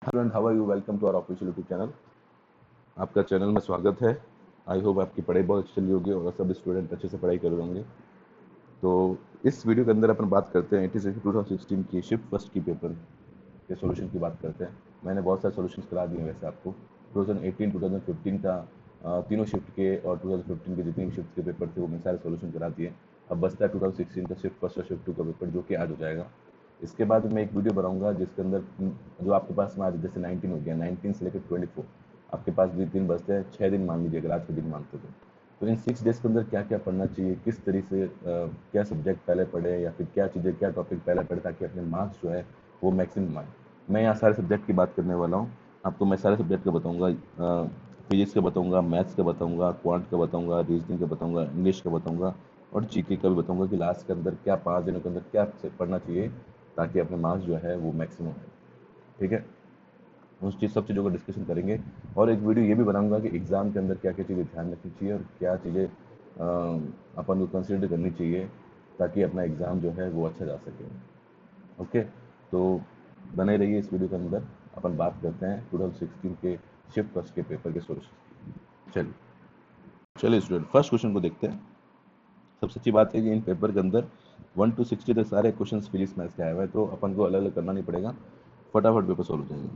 Hello and how are you, welcome to our official YouTube channel. आपका channel में स्वागत है। आई होप आपकी पढ़ाई बहुत अच्छी चल रही होगी और सब स्टूडेंट अच्छे से पढ़ाई कर रहे होंगे। तो इस वीडियो के अंदर अपन बात करते हैं 2016 की शिफ्ट फर्स्ट की पेपर के सॉल्यूशन की बात करते हैं। मैंने बहुत सारे सॉल्यूशंस करा दिए हैं वैसे आपको 2018 2015 का तीनों शिफ्ट के और 2015 के जितने भी शिफ्ट के पेपर थे वो मैंने सारे सॉल्यूशन करा दिए। अब बचता है 2016 का शिफ्ट फर्स्ट और शिफ्ट टू का पेपर जो कि आज हो जाएगा। इसके बाद मैं एक वीडियो बनाऊंगा जिसके अंदर जो आपके पास में आज जैसे 19 हो गया, 19 से लेकर 24 आपके पास भी दिन बचते हैं, 6 दिन मान लीजिए अगर आज के दिन मानते तो इन 6 डेज के अंदर क्या क्या पढ़ना चाहिए, किस तरीके से क्या सब्जेक्ट पहले पढ़े या फिर क्या चीज़ें क्या टॉपिक पहले पढ़े ताकि अपने मार्क्स जो है वो मैक्सिमम आए। मैं यहाँ सारे सब्जेक्ट की बात करने वाला हूँ। आपको मैं सारे सब्जेक्ट का बताऊँगा, फिजिक्स का बताऊँगा, मैथ्स का बताऊँगा, क्वांट का बताऊँगा, रीजनिंग का बताऊँगा, इंग्लिश का बताऊँगा और जीके का भी बताऊँगा कि लास्ट के अंदर क्या 5 दिनों के अंदर क्या पढ़ना चाहिए ताकि अपने मार्क्स जो है वो मैक्सिमम आए। ठीक है, उस चीज़ सब चीज़ों का डिस्कशन करेंगे और एक वीडियो ये भी बनाऊंगा कि एग्ज़ाम के अंदर क्या क्या चीज़ें ध्यान रखनी चाहिए और क्या चीज़ें अपन को कंसिडर करनी चाहिए ताकि अपना एग्ज़ाम जो है वो अच्छा जा सके। ओके, तो बने रहिए इस वीडियो के अंदर। अपन बात करते हैं 2016 के शिफ्ट फर्स्ट के पेपर के सोल्यूशन। चलिए चलिए स्टूडेंट, फर्स्ट क्वेश्चन को देखते हैं। सबसे अच्छी बात है कि इन पेपर के अंदर 1 to 60 तक सारे क्वेश्चन फिजिक्स मैथ्स के आए हुए हैं, तो अपन को अलग अलग करना नहीं पड़ेगा, फटाफट पेपर सॉल्व हो जाएगा।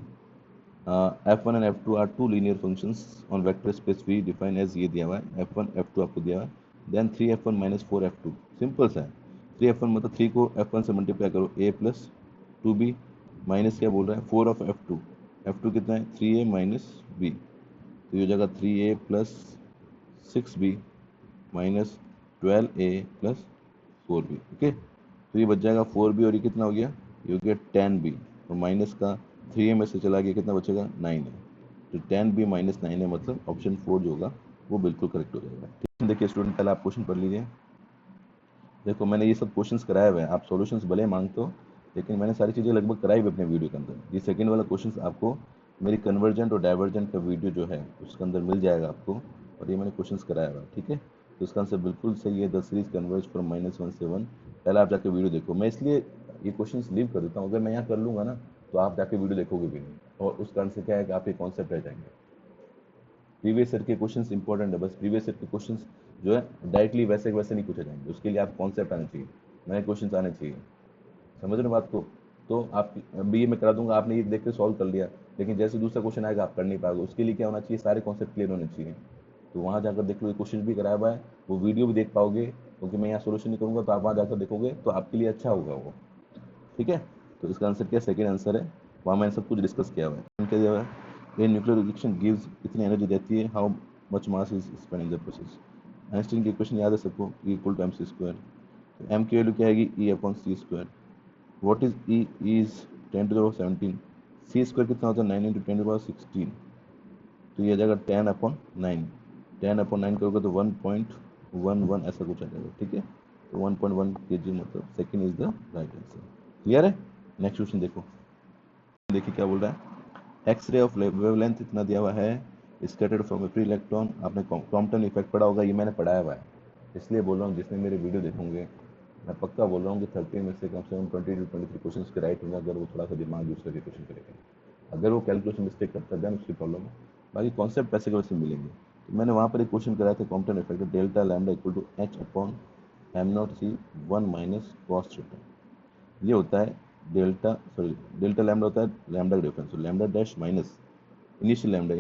F1 and F2 are two linear functions on vector space V define as ये दिया हुआ है, F1 F2 आपको दिया हुआ है। Then 3F1 minus 4F2, simple सा है। 3F1 मतलब 3 को F1 से मल्टीप्लाई करो A प्लस 2B माइनस क्या बोल रहा है 4 ऑफ F2। F2 कितना है 3A माइनस B, तो ये हो जाएगा 3A plus 6B minus 12A plus 4B। Okay, तो ये बच जाएगा 4B और ये कितना हो गया, ये हो गया 10B और माइनस का 3A में से चला गया, कितना बचेगा 9 है। तो 10B माइनस 9 है, मतलब ऑप्शन 4 जो होगा वो बिल्कुल करेक्ट हो जाएगा। ठीक है, देखिए स्टूडेंट, पहले आप क्वेश्चन पढ़ लीजिए। देखो मैंने ये सब क्वेश्चंस कराए हुए हैं, आप सॉल्यूशंस भले मांगते हो लेकिन मैंने सारी चीज़ें लगभग कराई हुई अपने वीडियो के अंदर। ये सेकंड वाला क्वेश्चंस आपको मेरी कन्वर्जेंट और डाइवर्जेंट का वीडियो जो है उसके अंदर मिल जाएगा आपको, और ये मैंने क्वेश्चंस कराया हुआ है। ठीक है, तो इसका आंसर बिल्कुल सही है, द सीरीज कन्वर्ज फ्रॉम -1 से 1। पहले आप जाके वीडियो देखो, मैं इसलिए ये क्वेश्चन लीव कर देता हूँ, अगर मैं यहाँ कर लूँगा ना तो आप जाके वीडियो देखोगे भी नहीं, और उस कारण से क्या है कि आपके कॉन्सेप्ट रह जाएंगे। प्रीवियस ईयर के क्वेश्चंस इंपॉर्टेंट है, बस प्रीवियस ईयर के क्वेश्चंस जो है डायरेक्टली वैसे वैसे नहीं पूछे जाएंगे, उसके लिए आप कॉन्सेप्ट आने चाहिए, नए क्वेश्चंस आने चाहिए। समझ रहे हो बात को? तो आप बी ए में करा दूंगा, आपने ये देख के सॉल्व कर लिया, लेकिन जैसे दूसरा क्वेश्चन आएगा आप कर नहीं पाओगे। उसके लिए क्या होना चाहिए, सारे कॉन्सेप्ट क्लियर होने चाहिए। तो वहाँ जाकर देख लो, क्वेश्चन भी कराया हुआ है, वो वीडियो भी देख पाओगे, क्योंकि मैं यहाँ सोल्यूशन नहीं करूँगा तो आप वहाँ जाकर देखोगे तो आपके लिए अच्छा होगा वो। ठीक है, तो इसका आंसर क्या, सेकेंड आंसर है, वहाँ मैंने सब कुछ डिस्कस किया हुआ है। क्या दिया हुआ है, ये न्यूक्लियर रिएक्शन गिव्स, इतनी एनर्जी देती है, how much mass is spend in the process. Einstein की इक्वेशन याद है सबको, E equal to MC square. M की वैल्यू क्या आएगी, E upon C square. What is E, E is 10 to the power 17, C square कितना होता है 9 इंटू 10 टू द पावर 16, तो ये आ जाएगा 10 अपॉन 9। 10 अपॉन 9 करोगे तो 1.11 ऐसा कुछ आ जाएगा। ठीक है, तो 1.1 kg मतलब second is the right answer. Clear है? नेक्स्ट क्वेश्चन देखो, देखिए क्या बोल रहा है, एक्स रे ऑफ वेवलेंथ इतना दिया हुआ है, scattered from A free electron. आपने कॉम्पटन इफेक्ट पढ़ा होगा, ये मैंने पढ़ाया हुआ है, इसलिए बोल रहा हूँ जिसने मेरे वीडियो देखोगे मैं पक्का बोल रहा हूँ कि 30 में से कम 20 to 23 क्वेश्चन के राइट होंगे, अगर वो थोड़ा सा दिमाग यूज करके क्वेश्चन करेगा। अगर वो कैलकुलेशन मिस्टेक करता है देन उसकी प्रॉब्लम है, बाकी कॉन्सेप्ट पैसे के वैसे मिलेंगे। तो मैंने वहाँ पर एक क्वेश्चन कराया था, Compton effect delta lambda equal to H upon M0 C 1 minus cos theta. ये होता है डेल्टा लैम्डा होता है लैम्डा का difference, lambda dash minus initial lambda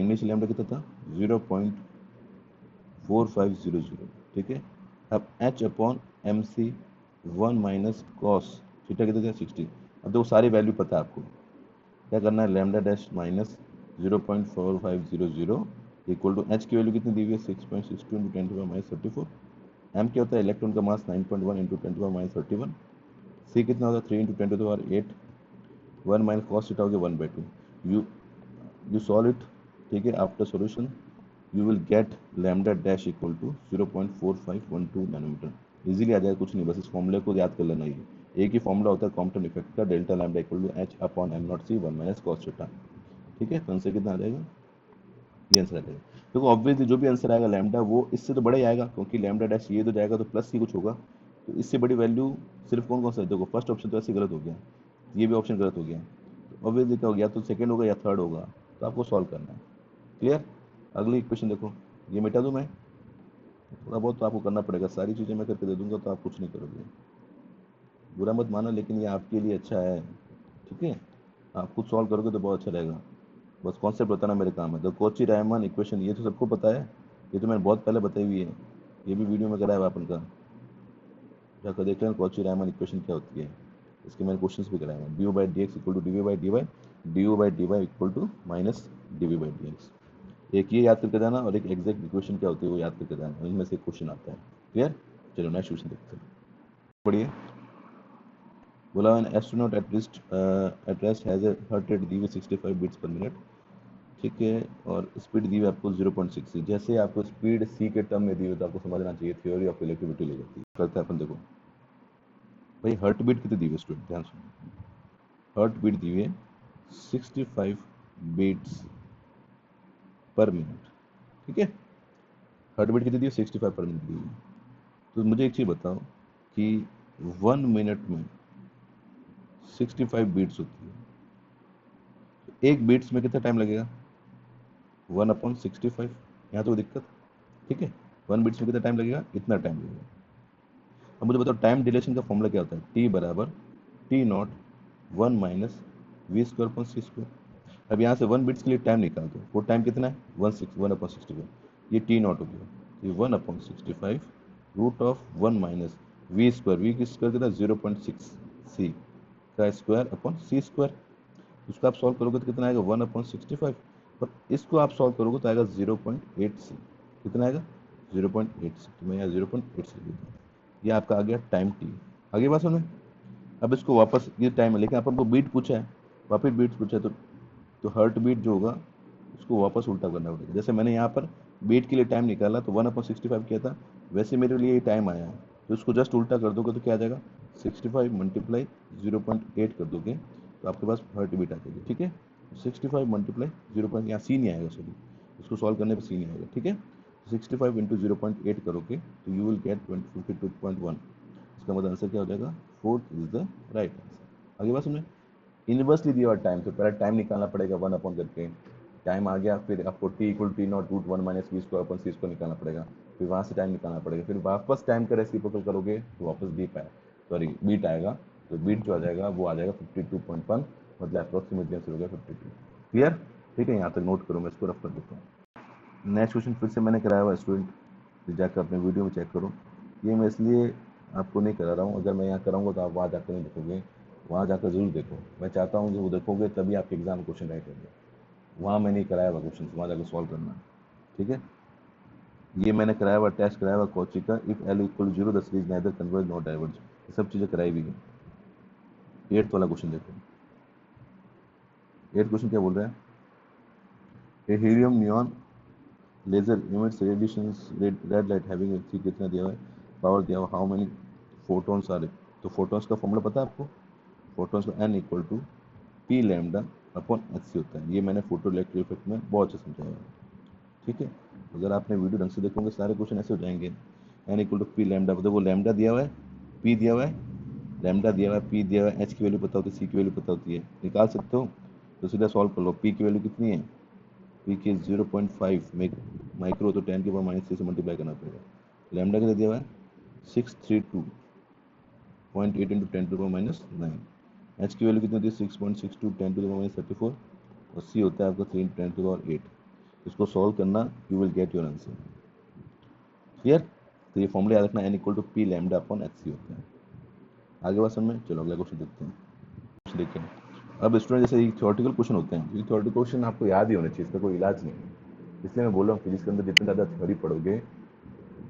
कितना था 0.4500। ठीक है, अब H upon MC 1 minus cos theta कितना था 60। अब देखो सारी वैल्यू पता है आपको, क्या करना है, lambda dash minus 0.4500 equal to H की वैल्यू कितनी दी हुई है 6.62 into 10 to power minus 34। M क्या होता है, इलेक्ट्रॉन का mass 9.1 into 10 to power minus 31। C कितना होता है 3 into 10 to the power 8। 1 minus cos theta हो गया 1/2। You solve it. ठीक है, after solution you will get lambda dash equal to 0.4512 nanometre. Easily आ जाएगा, कुछ नहीं, बस इस फॉर्मूले को याद कर लेना। ये एक ही फॉर्मूला होता है कॉम्पटन इफेक्ट का, delta lambda equal to H upon M0 C 1 minus cos theta. ठीक है, तो आंसर कितना आ जाएगा, ये आंसर आ जाएगा। देखो ऑब्वियसली जो भी आंसर आएगा लैम्डा वो इससे तो बड़ा ही आएगा, क्योंकि लैम्डा डैश ये तो जाएगा तो प्लस ही कुछ होगा, तो इससे बड़ी वैल्यू सिर्फ कौन कौन सा है। देखो फर्स्ट ऑप्शन तो ऐसे गलत हो गया, ये भी ऑप्शन गलत हो गया, ऑब्वियसली क्या होगा, या तो सेकंड होगा या थर्ड होगा, तो आपको सॉल्व करना है। क्लियर? अगली इक्वेशन देखो, ये मिटा दूं मैं, थोड़ा बहुत तो आपको करना पड़ेगा, सारी चीज़ें मैं करके दे दूंगा तो आप कुछ नहीं करोगे, बुरा मत मानो, लेकिन ये आपके लिए अच्छा है, ठीक है? आप खुद सॉल्व करोगे तो बहुत अच्छा रहेगा, बस कॉन्सेप्ट बताना मेरे काम है। तो कॉची रायमान इक्वेशन ये तो सबको पता है, ये तो मैंने बहुत पहले बताई हुई है, ये भी वीडियो में कराया हुआ अपन का, जाकर देख लेना कॉची रायमान इक्वेशन क्या होती है, इसके मैंने क्वेश्चंस भी कराए हैं। D by D X equal to D by D Y, D by D Y equal to minus D by D X. एक ये याद करके जाना और एक एग्जैक्ट इक्वेशन क्या होती है वो याद करके जाना, इनमें से क्वेश्चन आता है। क्लियर? चलो नेक्स्ट क्वेश्चन देखते हैं, पढ़िए। बोला an astronaut at rest has a heart rate दी हुई 65 बीट्स पर मिनट, ठीक है, और स्पीड दी हुई आपको 0.6। जैसे आपको स्पीड सी के टर्म में दी हुई तो आपको समझना चाहिए थ्योरी ऑफ रिलेटिविटी ले जाती है। करते हैं अपन, देखो भाई हार्ट बीट कितनी दी हुई स्टूडेंट, ध्यान सुनो, हार्ट बीट दी हुई है 65 बीट्स पर मिनट, ठीक है, हार्ट बीट कितनी दी है 65 पर मिनट दी हुई। तो मुझे एक चीज़ बताओ कि 1 मिनट में 65 बीट्स होती है, तो एक बीट्स में कितना टाइम लगेगा, 1/65, यहाँ तो दिक्कत, ठीक है, 1 बीट्स में कितना टाइम लगेगा, इतना टाइम लगेगा। अब मुझे बताओ टाइम डिलेशन का फॉर्मूला क्या होता है, टी बराबर T naught 1 minus we square upon C square. अब यहाँ से 1 बिट्स के लिए टाइम निकाल दो, वो टाइम कितना है 1/65, ये टी नॉट हो गया, ये 1/65 root of 1 minus we square, V की स्क्वायर कितना 0.6 सी का स्क्वायर अपॉन सी स्क्वायर। उसको आप सॉल्व करोगे तो कितना आएगा 1/65, और इसको आप सॉल्व करोगे तो आएगा 0.8 सी, कितना आएगा 0.8 सी, तो मैं यहाँ 0.8 सी लिख दूँ, ये आपका आ गया टाइम टी। आगे बात सुनो, अब इसको वापस, ये टाइम है लेकिन अपन को बीट पूछा है, वापस बीट पूछा है, तो हार्ट बीट जो होगा उसको वापस उल्टा करना पड़ेगा। जैसे मैंने यहाँ पर बीट के लिए टाइम निकाला तो 1/65 किया था, वैसे मेरे लिए ये टाइम आया है, तो उसको जस्ट उल्टा कर दोगे तो क्या आ जाएगा 65 मल्टीप्लाई 0.8 कर दोगे तो आपके पास हार्ट बीट आ जाएगी, ठीक है। 65 मल्टीप्लाई 0. यहाँ सी नहीं आएगा, सॉरी, इसको सॉल्व करने पर सी नहीं आएगा, ठीक है। 65 इंटू 0.8 करोगे तो यू विल गेट 52.1, इसका मतलब आंसर क्या हो जाएगा, fourth is the right answer. आगे बात सुनिए, इनवर्सली दिया हुआ टाइम, तो पहले टाइम निकालना पड़ेगा 1 अपॉन करके, टाइम आ गया, फिर आपको T equal T naught root 1 minus we square upon C square निकालना पड़ेगा, फिर वहाँ से टाइम निकालना पड़ेगा, फिर वापस टाइम का रेसिप्रोकल करोगे तो वापस बीट आएगा, सॉरी बीट आएगा, तो बीट जो आ जाएगा वो आ जाएगा 52.1, मतलब अप्रोक्सीमेटली आंसर हो गया 52। क्लियर? ठीक है, यहाँ तक नोट करो, मैं इसको रफ कर देता हूँ। नेक्स्ट क्वेश्चन फिर से मैंने कराया हुआ स्टूडेंट, जाकर अपने वीडियो में चेक करो, ये मैं इसलिए आपको नहीं करा रहा हूँ, अगर मैं यहाँ कराऊंगा तो आप वहाँ जाकर नहीं देखोगे, वहाँ जाकर जरूर देखो, मैं चाहता हूँ कि वो देखोगे तभी आपके एग्जाम क्वेश्चन राइट होंगे, वहाँ मैं नहीं कराया हुआ क्वेश्चन, वहाँ जाकर सॉल्व करना, ठीक है। ये मैंने कराया हुआ टेस्ट कराया हुआ कोची का, if L equal 0 the series neither converge not diverge, ये सब चीज़ें कराई हुई है। 8th वाला क्वेश्चन देखो, 8th क्वेश्चन क्या बोल रहा है, a helium neon laser emits radiations red light having कितना दिया हुआ है, पावर दिया हुआ, हाउ मेनी फोटॉन्स आर, तो फोटॉन्स का फॉर्मूला पता है आपको, फोटॉन्स का n equal to P lambda upon H C होता है, ये मैंने फोटो इलेक्ट्रिक इफेक्ट में बहुत अच्छा समझाया है, ठीक है। अगर आपने वीडियो ढंग से देखोगे सारे क्वेश्चन ऐसे हो जाएंगे, n equal to P lambda, देखो लैम्डा दिया हुआ है, पी दिया हुआ है, लैम्डा दिया हुआ है, पी दिया हुआ है, एच की वैल्यू पता होती है, सी की वैल्यू पता होती है, निकाल सकते हो, तो सीधा सॉल्व कर लो। पी की वैल्यू कितनी है, पी की 0.5 माइक्रो, तो 10 के पावर -3 से मल्टीप्लाई करना पड़ेगा। लैम्डा कितना दिया हुआ है 632.8 इंटू 10 टू पावर -9, एच की वैल्यू कितनी होती है 6.62 10 टू पावर -34, और सी होता है आपका 3 इंटू 10 टू पावर 8। इसको सॉल्व करना, you will get your answer. Clear? तो ये फॉर्मूला याद रखना, n equal to P lambda upon H C होता है। आगे बात समझ में, चलो अगला क्वेश्चन देखते हैं। देखिए अब स्टूडेंट, जैसे ये थ्योरेटिकल क्वेश्चन होते हैं, ये थ्योरेटिकल क्वेश्चन आपको याद ही होने चाहिए, इसका कोई इलाज नहीं है, इसलिए मैं बोल रहा हूँ फिजिक्स के अंदर जितने ज़्यादा थ्योरी पढ़ोगे,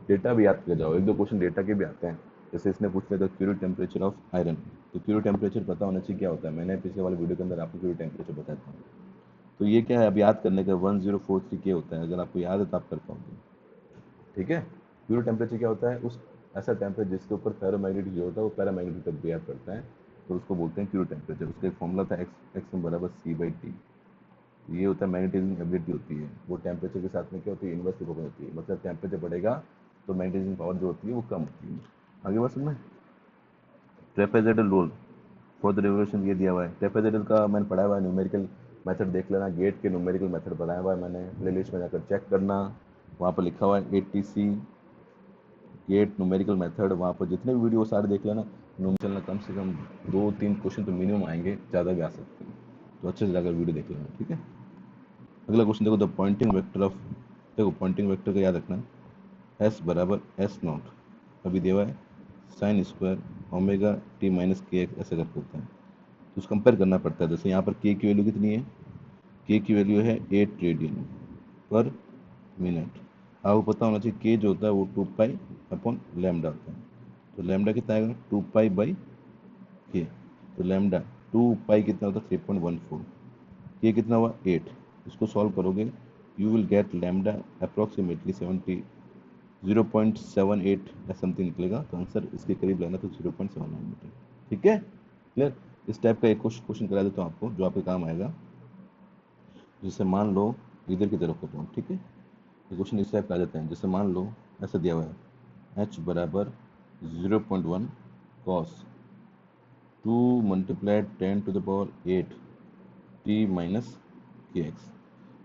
डेटा भी याद कर जाओ, 1-2 क्वेश्चन डेटा के भी आते हैं। जैसे इसने पूछ लिया था क्यूरी टेम्परेचर ऑफ आयरन, तो क्यूरी टेम्परेचर पता होना चाहिए क्या होता है, मैंने पिछले वाले वीडियो के अंदर आपको क्यूरी टेम्परेचर बताया था। तो ये क्या है, अब याद करने का 1043 के होता है, अगर आपको याद है तो आप कर पाओगे, ठीक है। क्यूरी टेम्परेचर क्या होता है, उस ऐसा टेम्परेचर जिसके ऊपर फेरोमैग्नेटिक जो होता है वो पैरामैग्नेटिक तक बिहेव करता है, तो उसको बोलते हैं क्यूरी टेम्परेचर। उसका एक फॉर्मूला था एक्स बराबर C/T, ये होता है मैग्नेटाइजिंग एबिलिटी होती है, वो टेम्परेचर के साथ में क्या होती है, इन्वर्स रिपोर्ट होती है, मतलब टेम्परेचर बढ़ेगा तो मैग्नेटाइजिंग पावर जो होती है वो कम होती है। आगे बात सुनना, trapezoidal rule, for the revolution ये दिया हुआ है। ट्रेपेजॉइडल का मैंने पढ़ा हुआ है, न्यूमेरिकल मेथड देख लेना, गेट के न्यूमेरिकल मेथड बताया हुआ है मैंने, प्लेलिस्ट में जाकर चेक करना, वहाँ पर लिखा हुआ है ATC गेट न्यूमेरिकल मेथड, वहाँ पर जितने भी वीडियो सारे देख लेना। चलना कम से कम 2-3 क्वेश्चन तो मिनिमम आएंगे, ज़्यादा भी आ सकते हैं, तो अच्छे से जाकर वीडियो देख लेना, ठीक है। अगला क्वेश्चन देखो, द पॉइंटिंग वेक्टर ऑफ, देखो पॉइंटिंग वेक्टर का याद रखना, S बराबर S0, अभी दिया हुआ है sine square omega T minus K x, ऐसे करके होता है, तो उसको कंपेयर करना पड़ता है। जैसे यहाँ पर के की वैल्यू कितनी है, के की वैल्यू है 8 रेडियन पर मिनट। आपको पता होना चाहिए के जो होता है वो 2 पाई अपॉन लैम्डा होता है, तो लैम्डा कितना आएगा 2 पाई बाई के, तो लैम्डा 2 पाई कितना होता है 3.14, के कितना हुआ 8, इसको सॉल्व करोगे you will get lambda approximately 0.78 या समथिंग निकलेगा, तो आंसर इसके करीब लेना तो 0.79 मीटर, ठीक है क्लियर। इस टाइप का एक क्वेश्चन करा देता हूँ आपको जो आपके काम आएगा, जैसे मान लो इधर की तरफ कर रहा हूँ, ठीक है, ये क्वेश्चन इस टाइप का आ जाते हैं। जैसे मान लो ऐसा दिया हुआ है h बराबर 0.1 cos 2 multiplied 10 to the power 8 t minus K X,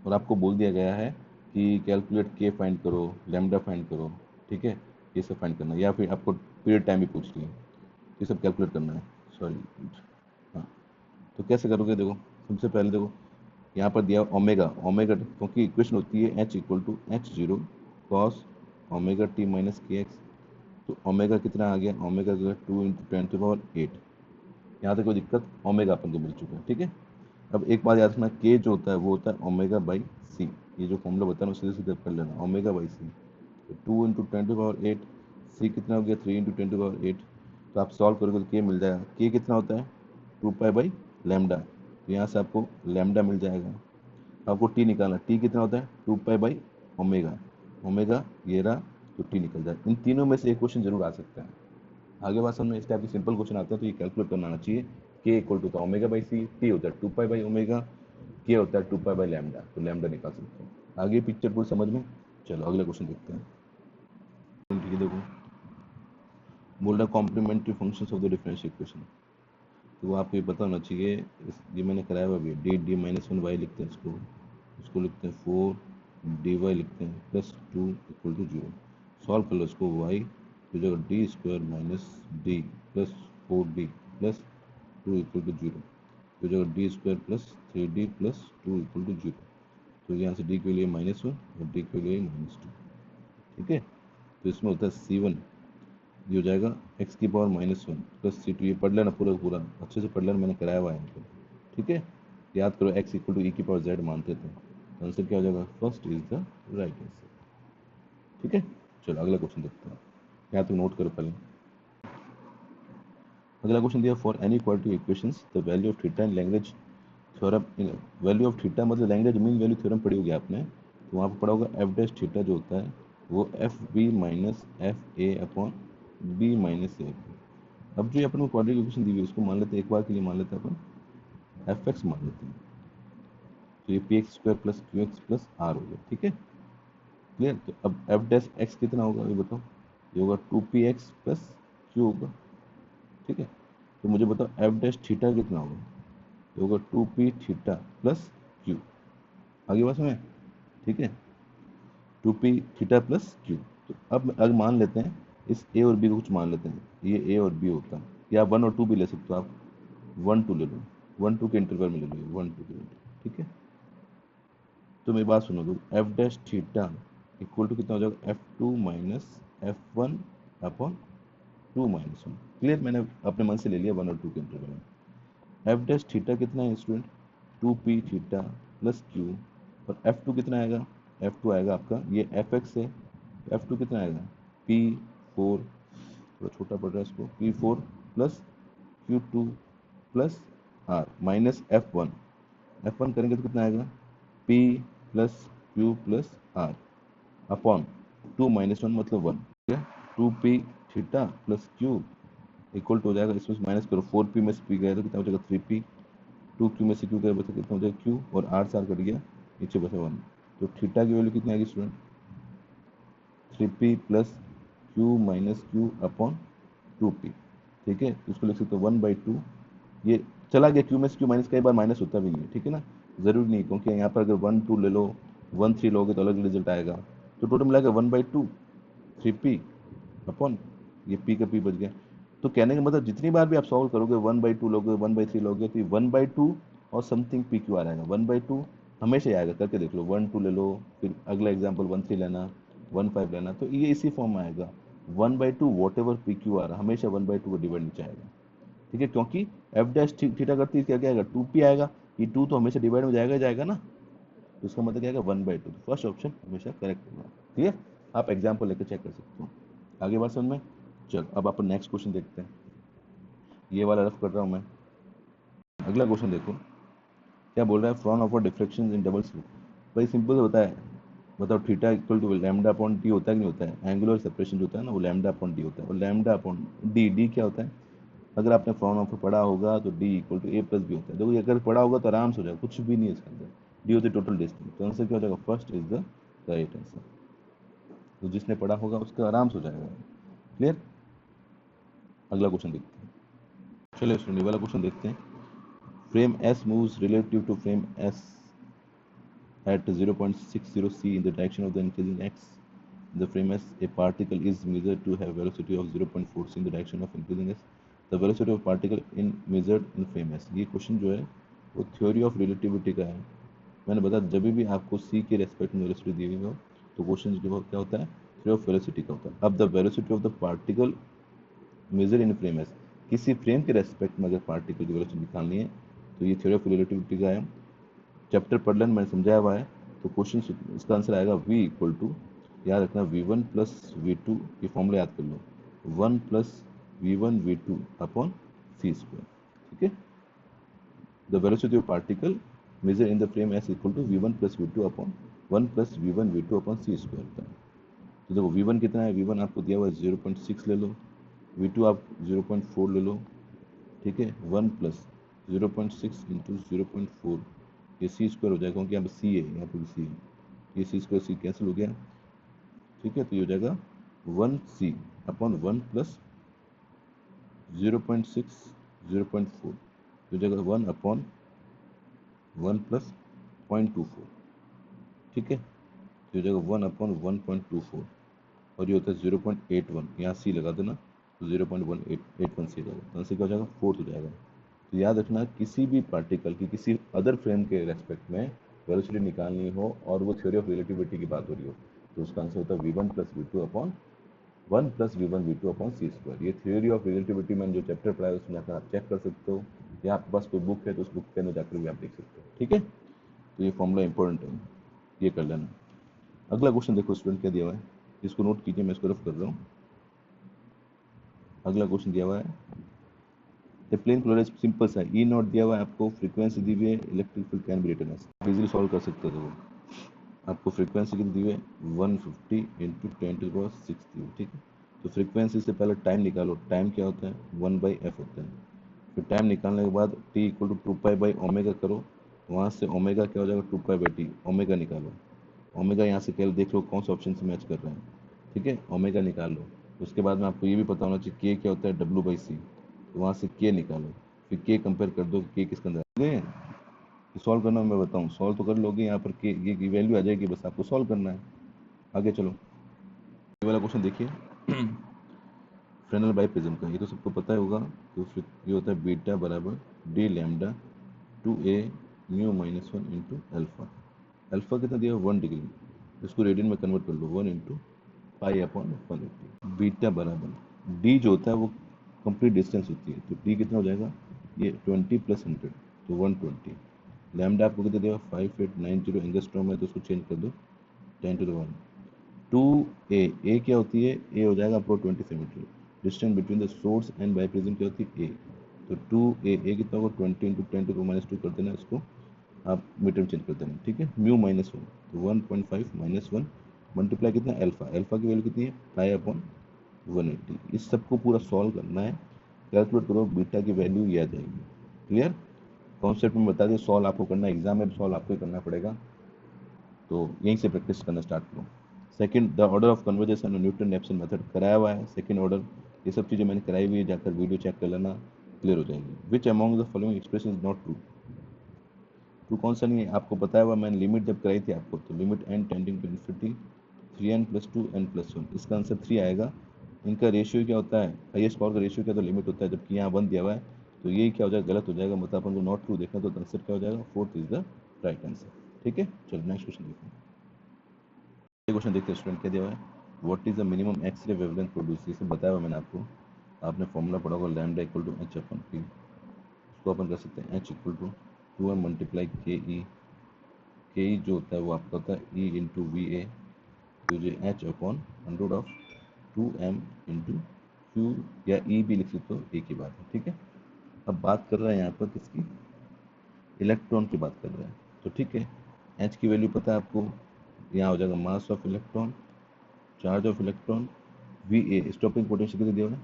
और आपको बोल दिया गया है कि कैलकुलेट के फाइंड करो, लैम्डा फाइंड करो, ठीक है, ये सब फाइंड करना है, या फिर आपको पीरियड टाइम भी पूछ लिया, ये सब कैलकुलेट करना है, सॉरी। हाँ, तो कैसे करोगे, देखो सबसे पहले देखो यहाँ पर दिया ओमेगा, ओमेगा क्योंकि इक्वेशन होती है h equal to h0 cos omega T minus K X, तो ओमेगा कितना आ गया, ओमेगा जो है 2 इंटू 10 टू पावर 8, यहाँ तक कोई दिक्कत, ओमेगा अपन को मिल चुका है, ठीक है। अब एक बात याद रखना, के जो होता है वो होता है ओमेगा बाई सी, ये जो फॉर्मूला बताया ना सीधे सीधे कर लेना, ओमेगा बाई सी, तो 2 इंटू 10 टू पावर 8, सी कितना हो गया 3 इंटू 10 टू पावर 8, तो आप सॉल्व करोगे तो के मिल जाएगा, के कितना होता है 2 पाई बाई लैम्डा, तो यहाँ से आपको लैम्डा मिल जाएगा। आपको टी निकालना, टी कितना होता है 2 पाई बाई ओमेगा, ओमेगा ये रहा, तो टी निकल जाए। इन तीनों में से एक क्वेश्चन जरूर आ सकता है। आगे बात समझ में, इस टाइप के सिंपल क्वेश्चन आते हैं तो ये कैलकुलेट करना आना चाहिए। K equal to omega by C, T होता है 2 पाई बाई ओमेगा, के होता है 2 पाई बाई लैम्डा, तो लैम्डा निकाल सकते हैं। आगे पिक्चर पूरी समझ में, चलो अगला क्वेश्चन देखते हैं। ठीक है, देखो बोल रहा complementary functions of the differential equation, तो वो आपको ये पता होना चाहिए, ये मैंने कराया हुआ भी, डी डी माइनस 1 वाई लिखते हैं इसको, इसको लिखते हैं 4 डी वाई लिखते हैं प्लस 2 इक्वल टू 0, सॉल्व कर लो इसको, वाई तो जगह D square minus D plus 4d plus 2 equal to 0, तो जगह D square plus 3d plus 2 equal to 0, तो यहाँ से डी के लिए -1 और डी के लिए -2, ठीक है। तो इसमें होता है C1, ये हो जाएगा x की पावर -1 प्लस C2, ये पढ़ लेना पूरा पूरा अच्छे से पढ़ लेना, मैंने कराया हुआ है इनको, ठीक है। याद करो x इक्वल टू ई की पावर z मानते थे, तो आंसर क्या हो जाएगा, first is the right answer, ठीक है। चलो अगला क्वेश्चन देखते हैं, यहाँ तो नोट करो पहले। अगला क्वेश्चन दिया, for any quadratic equations the value of theta in language theorem, value of theta मतलब लैंग्वेज मीन वैल्यू थ्योरम पढ़ी होगी आपने, तो वहाँ पर पढ़ा होगा एफ डैश थीटा जो होता है वो F B minus F A upon B minus A. अब जो अपन को क्वाड्रेटिक इक्वेशन दी हुई है उसको मान लेते हैं, एक बार के लिए मान लेते हैं अपन एफ एक्स मान लेते हैं, तो ये P X square plus Q X plus R हो गया, ठीक है क्लियर। तो अब एफ डैश एक्स कितना होगा ये बताओ, ये होगा 2px प्लस क्यू होगा, ठीक है। तो मुझे बताओ एफ डैश थीटा कितना होगा, ये होगा 2p थीटा प्लस क्यू, आगे बात में, ठीक है, 2p थीटा प्लस क्यू। तो अब अगर मान लेते हैं इस ए और बी को कुछ मान लेते हैं, ये ए और बी होता है, या 1 और 2 भी ले सकते हो आप, 1-2 ले लो, 1-2 के इंटरवल में ले लो, 1-2 के इंटरवल, ठीक है। तो मेरी बात सुनो, तो F dash theta equal to कितना हो जाएगा, F2 minus F1 upon 2 minus 1, clear, मैंने अपने मन से ले लिया 1 और 2 के इंटरवल में। एफ डैश थीटा कितना है student, 2p theta plus Q, और F2 कितना आएगा, F2 आएगा आपका, ये Fx है, F2 कितना आएगा P4, थोड़ा छोटा पड़ रहा है इसको, P4 plus Q2 plus R minus F1 करेंगे तो कितना आएगा P plus Q plus R upon 2 minus 1 मतलब 1, 2p theta plus Q equal to हो जाएगा, इसमें माइनस करो, 4p में से p गया तो कितना हो जाएगा 3p, 2q में से q गया बचा कितना हो जाएगा q, और r से r कट गया, नीचे बचा 1, तो थीटा की वैल्यू कितनी आएगी student 3p plus q minus q upon 2p, ठीक है। तो इसको लिख सकते हो 1/2 ये चला गया क्यू में से, क्यू माइनस कई बार माइनस होता भी नहीं है, ठीक है ना, ज़रूरी नहीं, क्योंकि यहाँ पर अगर 1 2 ले लो, 1 3 लोगे तो अलग रिजल्ट आएगा। तो टोटल मिलाकर 1/2 3p अपॉन ये p का p बच गया। तो कहने का मतलब जितनी बार भी आप सॉल्व करोगे 1/2 लोगे, 1/3 लोगे, तो ये 1/2 और समथिंग p क्यू आ रहेगा। 1/2 हमेशा ही आएगा, करके देख लो, 1 2 ले लो, फिर अगला एग्जाम्पल 1 3 लेना, 1 5 लेना, तो ये इसी फॉर्म में आएगा। 1/2 वॉट एवर पी क्यू आ रहा हमेशा 1/2 को डिवाइड नीचे आएगा, ठीक है, क्योंकि एफ डैश थीटा करती है क्या क्या आएगा, 2p आएगा, ये 2 तो हमेशा डिवाइड में जाएगा जाएगा ना, तो इसका मतलब क्या आएगा 1/2। तो फर्स्ट ऑप्शन हमेशा करेक्ट होगा, ठीक है। आप एग्जाम्पल लेकर चेक कर सकते हो। आगे बात समझ में। चलो अब अपन नेक्स्ट क्वेश्चन देखते हैं, ये वाला रफ कर रहा हूँ मैं। अगला क्वेश्चन देखो क्या बोल रहा है, फ्रॉन of deflection in double slit. भाई सिंपल होता है, बताओ theta equal to lambda upon D होता है कि नहीं होता है, एंगुलर सेपरेशन जो होता है ना वो लैम्डा अपॉन डी होता है, और लैम्डा अपॉन डी क्या होता है, अगर आपने फ्रॉन ऑफ पढ़ा होगा तो D equal to A plus B होता है। देखो अगर पढ़ा होगा तो आराम से हो जाएगा, कुछ भी नहीं है इसके अंदर, डी होती है टोटल डिस्टेंस, तो आंसर क्या हो जाएगा, first is the right answer. तो जिसने पढ़ा होगा उसका आराम से हो जाएगा, क्लियर। अगला क्वेश्चन देखते हैं, चलिए स्टूडेंट वाला क्वेश्चन देखते हैं। Frame S moves relative to frame S at 0.60 c in the direction of the increasing x. The frame S, a particle is measured to have velocity of 0.4 c in the direction of increasing s. The velocity of particle in measured in frame S. ये question जो है वो theory of relativity का है। मैंने बताया जब भी आपको c के रेस्पेक्ट में वेलोसिटी दी गई हो तो क्वेश्चन जो क्या होता है, थ्योरी ऑफ वेलोसिटी का होता है। अब the velocity of the particle measure in frame S, किसी फ्रेम के रेस्पेक्ट में अगर पार्टिकल की वेलोसिटी निकालनी है तो ये थ्योरी ऑफ रिलेटिविटी का है। चैप्टर पढ़ लेना, मैंने समझाया हुआ है। तो क्वेश्चन इसका आंसर आएगा v इक्वल टू, याद रखना v1 प्लस v2, ये फॉर्मूला याद कर लो, 1 प्लस v1 v2 अपॉन सी स्क्वायर, ठीक है। The velocity of particle measure in the frame S equal to v1 plus v2 upon 1 plus v1 v2 upon C square होता है। तो देखो v1 कितना है, v1 आपको दिया हुआ है 0.6 ले लो, v2 आप 0.4 ले लो, ठीक है, 1 प्लस 0.6 इंटू 0.4, ये सी स्क्वायर हो जाएगा, क्योंकि यहाँ पे सी है, यहाँ पे भी सी है, ये सी स्क्वायर सी कैंसिल हो गया, ठीक है। तो ये हो जाएगा 1c अपॉन 1 प्लस 0.6 0.4, हो जाएगा 1 अपॉन 1 प्लस 0.24, ठीक है। तो हो जाएगा 1 अपॉन 1.24, और ये होता है 0.81, यहाँ सी लगा देना, तो 0.181 सी लगा, तो आंसर क्या हो जाएगा, फोर्थ हो जाएगा। तो याद रखना किसी भी पार्टिकल की किसी अदर फ्रेम के रेस्पेक्ट में वेलोसिटी निकालनी हो और वो थ्योरी ऑफ रिलेटिविटी की बात हो रही हो तो उसका आंसर होता है v1 plus v2 upon 1 plus v1 v2 upon सी स्क्वायर। ये थ्योरी ऑफ रिलेटिविटी में जो चैप्टर पढ़ा है उसमें जाकर आप चेक कर सकते हो, या आपके पास कोई बुक है तो उस बुक के अंदर जाकर भी आप देख सकते हो, ठीक है। तो ये फॉर्मूला इंपॉर्टेंट है, ये कर लेना। अगला क्वेश्चन देखो स्टूडेंट क्या दिया हुआ है, इसको नोट कीजिए, मैं इसको रफ कर रहा हूँ। अगला क्वेश्चन दिया हुआ है, प्लेन क्लोराइज सिंपल सा, ई नॉट दिया हुआ है आपको, फ्रीक्वेंसी दी हुई है, electric field can be written as, easily solve कर सकते हो। आपको फ्रीक्वेंसी कितनी दी हुई है 150 इंटू 10⁻6, ठीक है। तो फ्रीक्वेंसी से पहले टाइम निकालो, टाइम क्या होता है 1/f होता है, फिर टाइम निकालने के बाद t इक्वल टू 2π/ओमेगा करो, वहाँ से ओमेगा क्या हो जाएगा 2π/t, ओमेगा निकालो, ओमेगा यहाँ से क्या देख लो कौन सा ऑप्शन से मैच कर रहे हैं, ठीक है, ओमेगा निकाल लो। उसके बाद में आपको ये भी पता होना चाहिए k क्या होता है W/c, तो वहाँ से k निकालो, फिर k कंपेयर कर दो k किसके अंदर है, सॉल्व करना मैं बताऊँ, सॉल्व तो कर लोगे, यहाँ पर k ये वैल्यू आ जाएगी, बस आपको सॉल्व करना है। आगे चलो, ये वाला क्वेश्चन देखिए फ्रेनेल बाइप्रिज्म का, ये तो सबको पता ही होगा। तो ये होता है बीटा बराबर D lambda 2a mu minus 1 into alpha. Alpha कितना दिया 1 डिग्री, इसको रेडियन में कन्वर्ट कर लो 1 इंटू पाई अपॉन 180। बीटा बराबर डी जो होता है वो कंप्लीट डिस्टेंस होती है, तो डी कितना हो जाएगा, ये 20 प्लस 100 तो 120। लैम्डा आपको कितना दिया 5890 एंगस्ट्रॉम है, तो उसको चेंज कर दो 10⁻1। 2a क्या होती है, a हो जाएगा आपको 20 centimetre, distance between the source and biprism क्या होती है a, तो 2a कितना होगा 20 इंटू 10⁻2 कर देना, इसको आप मीटर में चेंज कर देना, ठीक है। म्यू माइनस 1 तो 1.5 माइनस 1 मल्टीप्लाई कितना अल्फा, अल्फा की वैल्यू कितनी है पाई अपॉन 180। इस सबको पूरा सॉल्व करना है, कैलकुलेट करो, बीटा की वैल्यू ये आ जाएगी। क्लियर, कॉन्सेप्ट में बता दिए, सॉल्व आपको करना है, एग्जाम में भी सॉल्व आपको ही करना पड़ेगा, तो यहीं से प्रैक्टिस करना स्टार्ट करो। Second, the order of conversation और न्यूटन नेप्सन मेथड कराया हुआ है, सेकंड ऑर्डर, ये सब चीज़ें मैंने कराई हुई है, जाकर वीडियो चेक कर लेना। क्लियर हो जाएगी। Which among the following expression is not true, true कौन सा नहीं है आपको बताया हुआ, मैंने लिमिट जब कराई थी आपको, तो limit n tending to infinity 3n + 2n+1, इसका आंसर 3 आएगा। इनका रेशियो क्या होता है, हाईएस्ट पावर का रेशियो क्या तो लिमिट होता है, जबकि यहाँ 1 दिया हुआ है, तो ये क्या हो जाएगा, गलत हो जाएगा, मतलब अपन को नॉट ट्रू देखना, तो आंसर क्या हो जाएगा, 4th is the right answer. ठीक है, चलो नेक्स्ट क्वेश्चन देखते हैं। ये क्वेश्चन देखते हैं स्टूडेंट, क्या दिया हुआ है, what is the minimum X ray wavelength produce, इसे बताया हुआ मैंने आपको, आपने फॉर्मूला पढ़ा होगा लैम्डा इक्वल टू h/p, उसको अपन कर सकते हैं h equal to 2m multiply के ई जो होता है वो आपका होता है ई इंटू वी ए, तो ये h/√2m इंटू क्यू, या ई भी लिख सकते हो, एक ही बात है। ठीक है, अब बात कर रहा है यहाँ पर किसकी, इलेक्ट्रॉन की बात कर रहा है, तो ठीक है, h की वैल्यू पता है आपको, यहाँ हो जाएगा मास of electron, charge of electron, V A stopping potential कितने दिया हुआ है,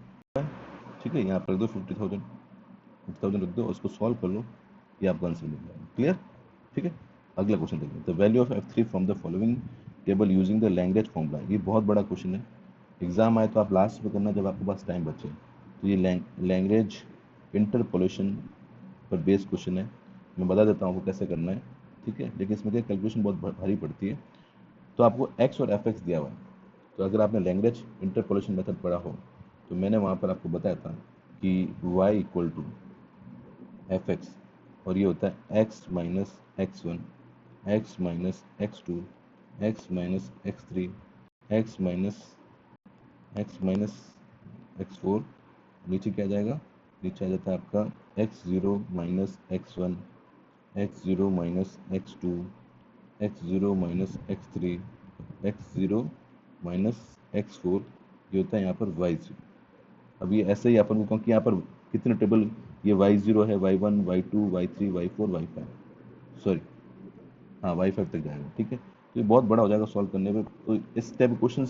ठीक है, यहाँ पर रख दो 50,000 रख दो, उसको सॉल्व कर लो, ये आपका आंसर मिल जाएगा। क्लियर, ठीक है, अगला क्वेश्चन देखिए, the value of F3 from the following table using the language formula, ये बहुत बड़ा क्वेश्चन है, एग्जाम आए तो आप लास्ट में करना जब आपके पास टाइम बचे, तो ये लैंग्वेज इंटरपोलेशन पर बेस्ड क्वेश्चन है, मैं बता देता हूँ आपको कैसे करना है। ठीक है, लेकिन इसमें क्या कैलकुलेशन बहुत भारी पड़ती है, तो आपको x और fx दिया हुआ है, तो अगर आपने लैंग्वेज इंटरपोलेशन मेथड पढ़ा हो, तो मैंने वहाँ पर आपको बताया था कि y इक्वल टू fx, और ये होता है x minus x1, x minus x2, x minus x3, x minus x4, नीचे क्या आ जाएगा, नीचे आ जाता है आपका x0 minus x1, x0 minus x2, x0 minus x3, x0 minus x4, ये होता है यहाँ पर y0। अब ये ऐसे ही अपन को, क्योंकि यहाँ पर कितने टेबल, ये y0 है, y1, y2, y3, y4, y5, sorry हाँ y5 तक जाएगा। ठीक है, तो ये बहुत बड़ा हो जाएगा सॉल्व करने में, तो इस टाइप के क्वेश्चन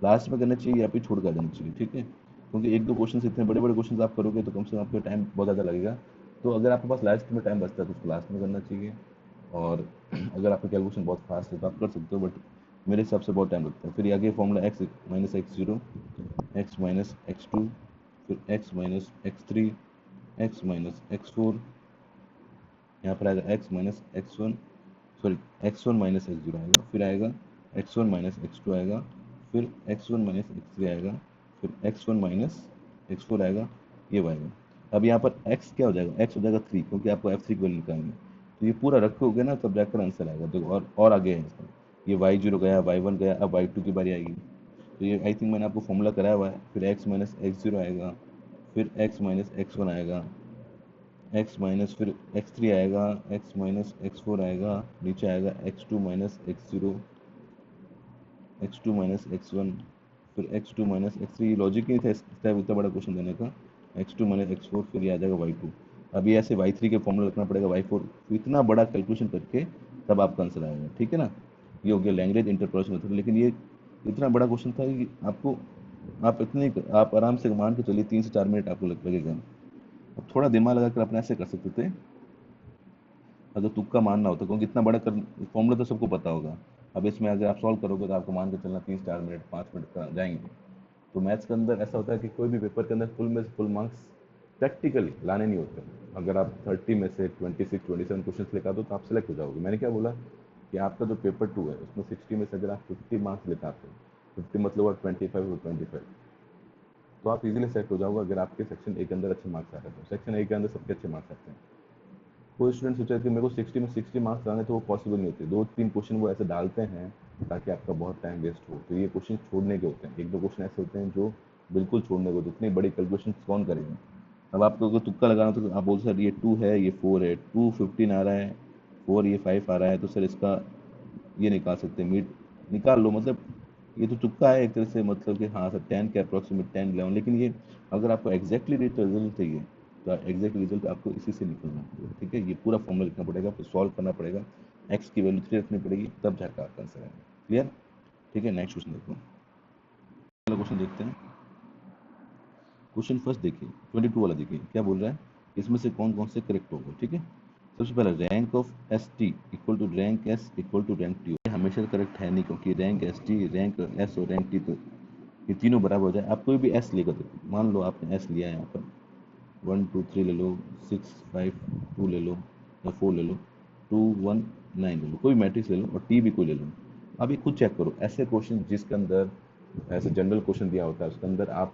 लास्ट में करना चाहिए या फिर छोड़ कर देना चाहिए। ठीक है, क्योंकि एक दो क्वेश्चन इतने बड़े बड़े क्वेश्चन आप करोगे तो कम से कम आपका टाइम बहुत ज़्यादा लगेगा, तो अगर आपके पास लास्ट में टाइम बचता है तो उसको लास्ट में करना चाहिए, और अगर आपका कैलकुलेशन बहुत फास्ट है तो आप कर सकते हो, बट मेरे हिसाब से बहुत टाइम लगता है। फिर ये आगे formula x minus x0, x minus x2, फिर x minus x3, x minus x4, यहाँ पर आएगा x minus x1, sorry x1 minus x0 आएगा, फिर आएगा x1 माइनस x2 आएगा, फिर x1 माइनस x3 आएगा, फिर x1 माइनस x4 आएगा, ये आएगा। अब यहाँ पर x क्या हो जाएगा, x हो जाएगा 3, क्योंकि आपको f3 की वैल्यू निकालनी है, तो ये पूरा रखोगे ना तब जाकर आंसर आएगा। देखो और आगे है इसका, ये y0 गया, y1 गया, अब y2 की बारी आएगी, तो ये आई थिंक मैंने आपको फॉर्मूला कराया हुआ है, फिर x माइनस x0 आएगा, फिर x माइनस x1 आएगा, x माइनस फिर x3 आएगा, x माइनस x4 आएगा, नीचे आएगा x2 minus x0, x2 minus x1, फिर x2 माइनस x3, लॉजिक नहीं था इस टाइप इतना बड़ा क्वेश्चन देने का, x2 माइनस x4, फिर ये आ जाएगा y2, अभी ऐसे y3 के फॉर्मूला रखना पड़ेगा, y4, तो इतना बड़ा कैलकुलेशन करके तब आपका आंसर आएगा। ठीक है ना, ये हो गया लैंग्वेज इंटरपोलेशन मेथड, लेकिन ये इतना बड़ा क्वेश्चन था कि आपको आप आराम से मान के चलिए 3 से 4 मिनट आपको लगेगा। अब थोड़ा दिमाग लगा कर अपने ऐसे कर सकते थे अगर तुक्का मानना होता, क्योंकि इतना बड़ा फॉर्मूला तो सबको पता होगा। अब इसमें अगर आप सॉल्व करोगे तो आपको मान के चलना 3-4 मिनट 5 मिनट का जाएंगे। तो मैथ्स के अंदर ऐसा होता है कि कोई भी पेपर के अंदर फुल में से फुल मार्क्स प्रैक्टिकली लाने नहीं होते। अगर आप 30 में से 26-27 क्वेश्चन लेकर दो तो आप सेलेक्ट हो जाओगे। मैंने क्या बोला कि आपका जो पेपर 2 है उसमें 60 में से अगर आप 50 मार्क्स लेकर आते हो, 50 मतलब 25 और 25, तो आप इजीली सेलेक्ट हो जाओगे अगर आपके सेक्शन ए के अंदर अच्छे मार्क्स आ रहे हैं। तो सेक्शन ए के अंदर सबके अच्छे मार्क्स आते हैं। कोई स्टूडेंट सोचा कि मेरे को 60 में 60 मार्क्स लाने, तो वो पॉसिबल नहीं होते। 2-3 क्वेश्चन वो ऐसे डालते हैं ताकि आपका बहुत टाइम वेस्ट हो, तो ये क्वेश्चन छोड़ने के होते हैं। 1-2 क्वेश्चन ऐसे होते हैं जो बिल्कुल छोड़ने को, इतनी बड़ी कैलकुलेशन कौन करेगा। अब आपको अगर तुक्का लगाना तो आप बोल सर ये 2 है, ये 4 है, 2 15 आ रहा है, 4 ये 5 आ रहा है, तो सर इसका ये निकाल सकते हैं, मीट निकाल लो। मतलब ये तो तुक्का है एक तरह से, मतलब कि हाँ सर 10 के अप्रॉक्सीमेट 10 11, लेकिन ये अगर आपको एग्जैक्टली रिजल्ट चाहिए तो एग्जैक्ट रिजल्ट आपको इसी से निकलना है। ठीक है, ये पूरा फॉर्मूला लिखना पड़ेगा, फिर सॉल्व करना पड़ेगा, एक्स की वैल्यू 3 रखनी पड़ेगी, तब जाकर आपका आंसर आएगा। क्लियर, ठीक है, नेक्स्ट क्वेश्चन देखो, अगला क्वेश्चन देखते हैं। क्वेश्चन फर्स्ट देखिए 22 वाला देखिए क्या बोल रहा है, इसमें से कौन कौन से करेक्ट होगा। ठीक है, सबसे पहला rank of S T equal to rank S equal to rank T, हमेशा करेक्ट है नहीं, क्योंकि rank S T, rank S और रैंक टी तो ये तीनों बराबर हो जाए। आप कोई भी एस लेकर देखो, मान लो आपने एस लिया है यहाँ पर, 1 2 3 ले लो, 6 5 2 ले लो या 4 ले लो, 2 1 9 ले लो, कोई मैट्रिक्स ले लो और टी भी कोई ले लो। अब ये खुद चेक करो, ऐसे क्वेश्चन जिसके अंदर ऐसे जनरल क्वेश्चन दिया होता है उसके अंदर आप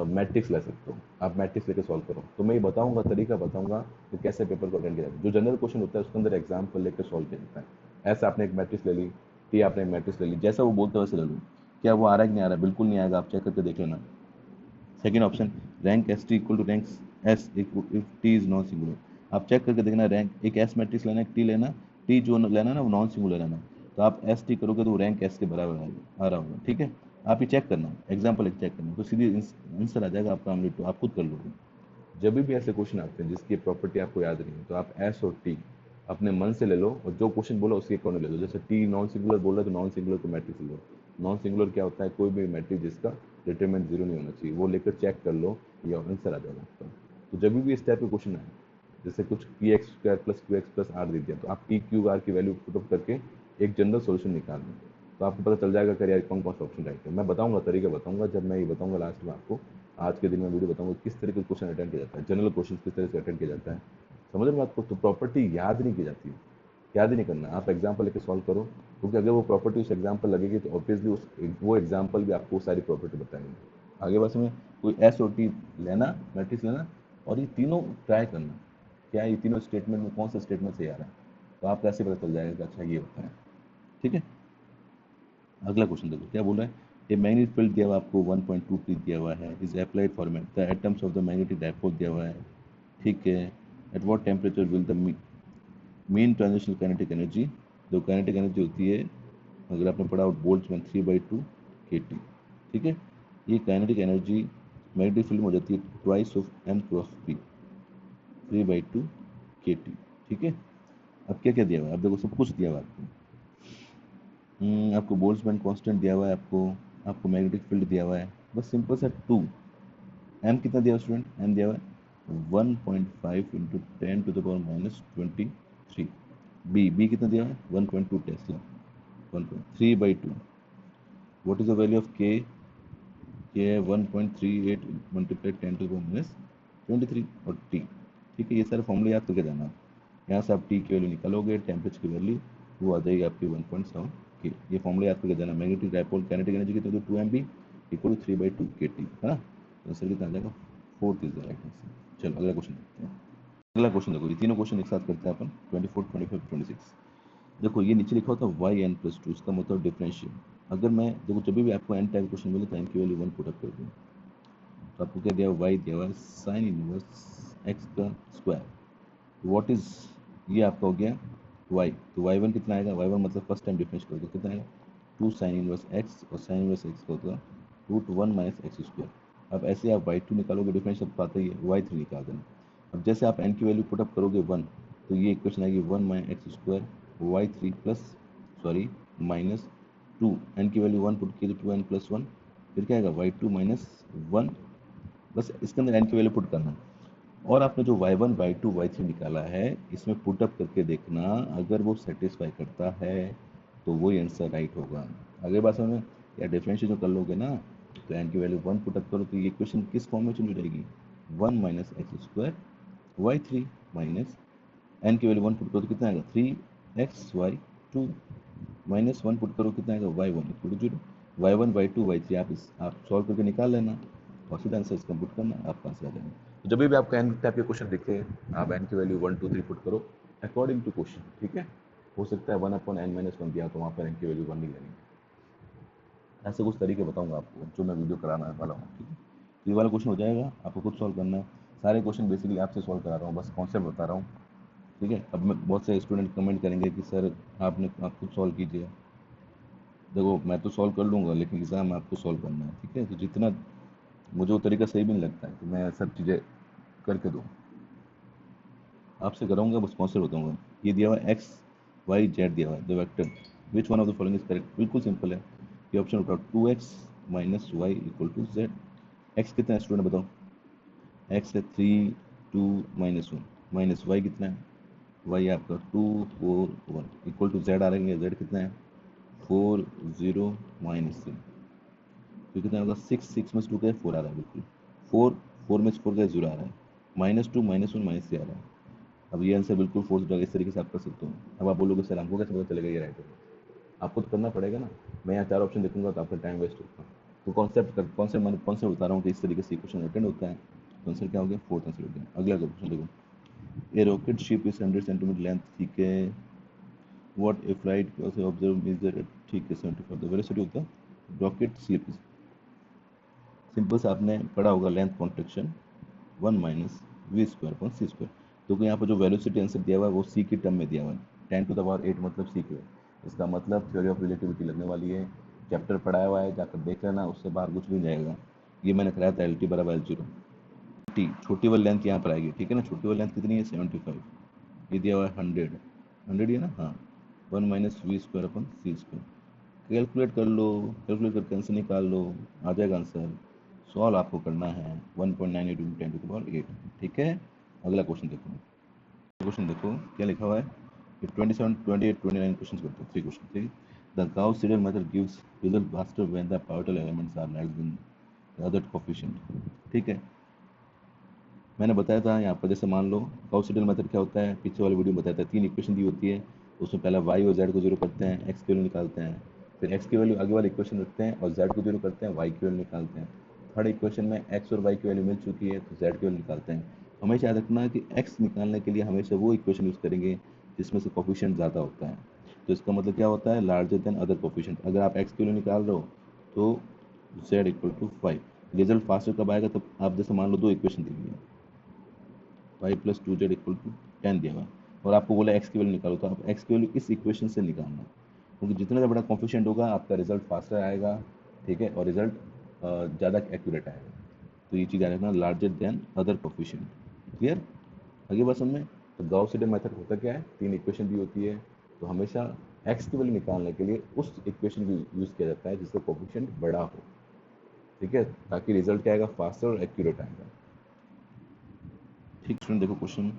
मैट्रिक्स ले सकते हो, आप मैट्रिक्स लेके सॉल्व करो। तो मैं ये बताऊंगा, तरीका बताऊंगा कि कैसे पेपर को अटेंड किया जाता है। जो जनरल क्वेश्चन होता है उसके अंदर एग्जाम्पल लेकर सॉल्व किया जाता है। ऐसा आपने एक मैट्रिक्स ले ली, टी आपने एक मैट्रिक्स ले ली, जैसा वो बोलते हैं वैसे ले लो। क्या वो आ रहा है कि नहीं आ रहा है? बिल्कुल नहीं आएगा, आप चेक करके देख लेना। Second option, rank S T equal to rank S if T is non singular. आप चेक करके देखना, रैंक एक एस मैट्रिक्स लेना, एक टी लेना, टी जो लेना ना वो नॉन सिंगुलर लेना। तो आप एस टी करोगे तो रैंक एस के बराबर आ रहा होगा, ठीक है। आप ये चेक करना, एग्जाम्पल एक चेक करना, तो सीधी आंसर आ जाएगा आपका ऑमलेट। तो आप खुद कर लोगे। जब भी ऐसे क्वेश्चन आते हैं जिसकी प्रॉपर्टी आपको याद नहीं है, तो आप एस और टी अपने मन से ले लो और जो क्वेश्चन बोला उसके अकॉर्डिंग ले लो। जैसे टी नॉन सिंगुलर बोल रहा है तो नॉन सिंगुलर को मैट्रिक्स ले लो। नॉन सिंगुलर क्या होता है? कोई भी मैट्रिक्स जिसका डिटरमिनेंट जीरो नहीं होना चाहिए, वो लेकर चेक कर लो, ये आंसर आ जाएगा आपका। तो जब भी इस टाइप के क्वेश्चन आए, जैसे कुछ P X square plus Q X plus R दे दिया, तो आप पी क्यू आर की वैल्यू पुटअप करके एक जनरल सोल्यूशन निकाल लें, तो आपको पता चल जाएगा कि यार कौन कौन सा ऑप्शन राइट है। मैं बताऊंगा, तरीका बताऊंगा, जब मैं ये बताऊंगा लास्ट में आपको, आज के दिन में वीडियो बताऊंगा किस तरह के क्वेश्चन अटेंड किया जाता है, जनरल क्वेश्चन किस तरह से अटेंड किया जाता है। समझ रहे बात को? तो प्रॉपर्टी याद नहीं की जाती, याद ही नहीं करना, आप एग्जाम्पल लेके सॉल्व करो, क्योंकि अगर वो प्रॉपर्टी उस एग्जाम्पल लगेगी तो ऑब्वियसली उस वो एग्जाम्पल भी आपको सारी प्रॉपर्टी बताएंगे। आगे बस में कोई एस और टी लेना, मैट्रिक्स लेना, और ये तीनों ट्राई करना, क्या ये तीनों स्टेटमेंट में कौन सा स्टेटमेंट सही आ रहा है, तो आपको ऐसे पता चल जाएगा कि अच्छा ये होता है, ठीक है। अगला क्वेश्चन देखो क्या बोल रहा है। ए मैग्नेटिक फील्ड दिया हुआ आपको 1.2 टी दिया हुआ है, is applied format, the atoms of the magnetic dipole दिया हुआ है, ठीक है। At what temperature will the mean transitional kinetic energy, जो काइनेटिक एनर्जी होती है, अगर आपने पढ़ा आउट बोल्ट्जमैन 3/2 kT, ठीक है। ये काइनेटिक एनर्जी मैग्नेटिक फील्ड में हो जाती है twice of m cross p, 3/2 kT, ठीक है। अब क्या क्या दिया हुआ है? अब देखो सब कुछ दिया हुआ है आपको। आपको बोल्ट्जमैन कांस्टेंट दिया हुआ है, आपको मैग्नेटिक फील्ड दिया हुआ है, बस सिंपल सा 2। m कितना दिया हुआ स्टूडेंट? m दिया हुआ है 1.5 इंटू 10⁻⁻23। बी कितना दिया हुआ है? 1.2 Tesla, 1.3/2। What is the value of के? के है 1.38 मल्टीप्लाई 10⁻⁻23 और टी, ठीक है। ये सारे फॉर्मूले याद करके जाना। यहाँ से आप टी की वैल्यू निकालोगे, टेम्परेचर की वैल्यू वो आ जाएगी आपकी 1.7 के। ये फॉर्मूले याद करके जाना। मैग्नेटिक डायपोल काइनेटिक एनर्जी कितनी होती है? 2 MB इक्वल टू 3/2 kT, है ना। तो आंसर कितना आ जाएगा? 4 इज द राइट आंसर। चलो अगला क्वेश्चन देखते हैं। अगला क्वेश्चन देखो, ये तीनों क्वेश्चन एक साथ करते हैं अपन, 24 25 26। देखो ये नीचे लिखा होता है yn+2, इसका मतलब डिफरेंशियल। अगर मैं देखो जब भी आपको n टाइप क्वेश्चन मिले तो n की वैल्यू 1 पुट अप कर दूँ, तो आपको क्या दिया हुआ? y दिया हुआ है साइन इनवर्स x का स्क्वायर। व्हाट इज, ये आपका हो गया y, तो y1 कितना आएगा? y1 मतलब फर्स्ट टाइम डिफरेंस करोगे कितना आएगा? 2 साइन इनवर्स x, और साइन इनवर्स x का होगा √1 - x²। अब ऐसे आप y2 निकालोगे, डिफरेंस अब पाते ही है, y3 निकाल देना। अब जैसे आप n की वैल्यू पुटअप करोगे 1, तो ये इक्वेशन आएगी 1 - x² y3 plus sorry minus 2, n की वैल्यू 1 पुट की तो 2n+1, फिर क्या आएगा? y2 - 1, बस इसके अंदर n की वैल्यू पुट करना। और आपने जो y1 y2 y3 निकाला है, इसमें पुटअप करके देखना, अगर वो सेटिस्फाई करता है तो वो आंसर राइट होगा। अगर बात समझ में, या डिफरेंशिएशन कर लोगे ना, तो n की वैल्यू 1 पुटअप करो तो ये इक्वेशन किस फॉर्म में चेंज हो जाएगी? 1 - x² y3 माइनस n की वैल्यू 1 पुट करो तो कितना आएगा? 3xy2 माइनस 1 पुट करो कितना आएगा? y1 equal to 0। y1 y2 y3 आप सॉल्व करके निकाल लेना और सीधा आंसर इसका पुट करना, आपका आंसर आ जाएगा। तो जब भी आपका एन टाइप के क्वेश्चन दिखते हैं, आप एन की वैल्यू 1 2 3 पुट करो अकॉर्डिंग टू क्वेश्चन, ठीक है। हो सकता है 1/n-1 दिया तो वहाँ पर एन की वैल्यू 1 नहीं लेनी। ऐसे कुछ तरीके बताऊंगा आपको जो मैं वीडियो कराना वाला हूँ, ठीक है। तो ये वाला क्वेश्चन हो जाएगा, आपको खुद सॉल्व करना है। सारे क्वेश्चन बेसिकली आपसे सॉल्व करा रहा हूँ, बस कॉन्सेप्ट बता रहा हूँ, ठीक है। अब मैं बहुत से स्टूडेंट कमेंट करेंगे कि सर आप खुद सॉल्व कीजिए। देखो मैं तो सॉल्व कर लूँगा, लेकिन एग्ज़ाम में आपको सॉल्व करना है, ठीक है। तो जितना मुझे वो तरीका सही भी नहीं लगता है कि मैं सब चीज़ें करके दूँ, आपसे कराऊंगा, बस कॉन्सेप्ट बताऊंगा। ये दिया हुआ है एक्स वाई जेड दिया हुआ है, the vector which one of the following is correct. बिल्कुल सिंपल है, ये ऑप्शन उठाओ 2x - y equal to z। X कितना है स्टूडेंट बताओ? एक्स है 3 2 -1, माइनस वाई कितना है? वाई आपका 2 4 1 इक्वल टू जेड आ रहा है, जेड कितना है? 4 0 -3, तो कितना होगा? 6 6 में से 2 का 4 आ रहा है, बिल्कुल 4 4 में से 4 का 0 आ रहा है, -2 -1 -3 आ रहा है। अब ये आंसर बिल्कुल फोर्स इस तरीके से आप कर सकते हो। अब आप बोलोगे सर हमको कैसे पता चलेगा ये राइट होगा? आपको तो करना पड़ेगा ना। मैं यहाँ 4 ऑप्शन देखूंगा तो आपका टाइम वेस्ट होगा। तो कॉन्सेप्ट बता रहा हूँ कि इस तरीके से क्वेश्चन अटेंड होता है। तो आंसर क्या हो गया? फोर्थ आंसर हो गया। अगला क्वेश्चन देखो, a rocket ship is 100 centimetre length, ठीक है, what a flight observe is that, ठीक है, 75 the velocity of the rocket slip is. Simple से आपने पढ़ा होगा length contraction 1 minus v² upon c²। तो यहाँ पर जो वेलोसिटी आंसर दिया हुआ है वो c की टर्म में दिया हुआ है। 10⁸ मतलब c क्यूब। इसका मतलब थ्योरी ऑफ रिलेटिविटी लगने वाली है। चैप्टर पढ़ाया हुआ है, जाकर देख लेना, उससे बाहर कुछ भी नहीं जाएगा। ये मैंने कराया था LT बराबर L0। टी छोटी वाली लेंथ यहाँ पर आएगी, ठीक है ना। छोटी वाली लेंथ कितनी है? 75। ये दिया हुआ है 100 ही है ना, हाँ। 1 माइनस v² अपन c²। कैलकुलेट कर लो, कैलकुलेट करके आंसर निकाल लो, आ जाएगा आंसर। सॉल्व आपको करना है 1.98 × 10⁸, ठीक है। अगला क्वेश्चन देखो क्या लिखा हुआ है कि 27, 28, 29 क्वेश्चन करते हैं, 3 क्वेश्चन, ठीक है। The Gauss Seidel method gives result faster when the partial elements are less than the other coefficient, ठीक है। मैंने बताया था यहाँ पर, जैसे मान लो गाउस सीडल मेथड क्या होता है, पीछे वाली वीडियो में बताया था। 3 इक्वेशन दी होती है, उसमें पहला y और z को 0 करते हैं, x की वैल्यू निकालते हैं, फिर x की वैल्यू आगे वाले इक्वेशन रखते हैं और z को 0 करते हैं, y की वैल्यू निकालते हैं। थर्ड इक्वेशन में x और y की वैल्यू मिल चुकी है तो z की वैल्यू निकालते हैं। हमेशा याद रखना कि x निकालने के लिए हमेशा वो इक्वेशन यूज़ करेंगे जिसमें से कोफिशिएंट ज़्यादा होता है। तो इसका मतलब क्या होता है? Larger than other coefficient. अगर आप x की वैल्यू निकाल रहे हो तो z = 5। रिजल्ट फास्टर कब आएगा? तब आप जैसे मान लो 2 इक्वेशन दी हुई है, 5 + 2z = 10 दिया हुआ और आपको बोला x की वैल्यू निकालो, तो आप x की वैल्यू इस इक्वेशन से निकालना, क्योंकि जितना बड़ा कोफिशिएंट होगा आपका रिजल्ट फास्टर आएगा, ठीक है, और रिजल्ट ज़्यादा एक्यूरेट आएगा। तो ये चीज़ याद रखना, larger than other coefficient. Clear? आगे बात समझ में? तो गाउस सीडल मेथड होता क्या है? 3 इक्वेशन दी होती है, तो हमेशा x की वैल्यू निकालने के लिए उस इक्वेशन को यूज़ किया जाता है जिसका कोफिशिएंट बड़ा हो, ठीक है, ताकि रिजल्ट क्या आएगा? फास्टर और एक्यूरेट आएगा। ठीक स्टूडेंट, देखो क्वेश्चन।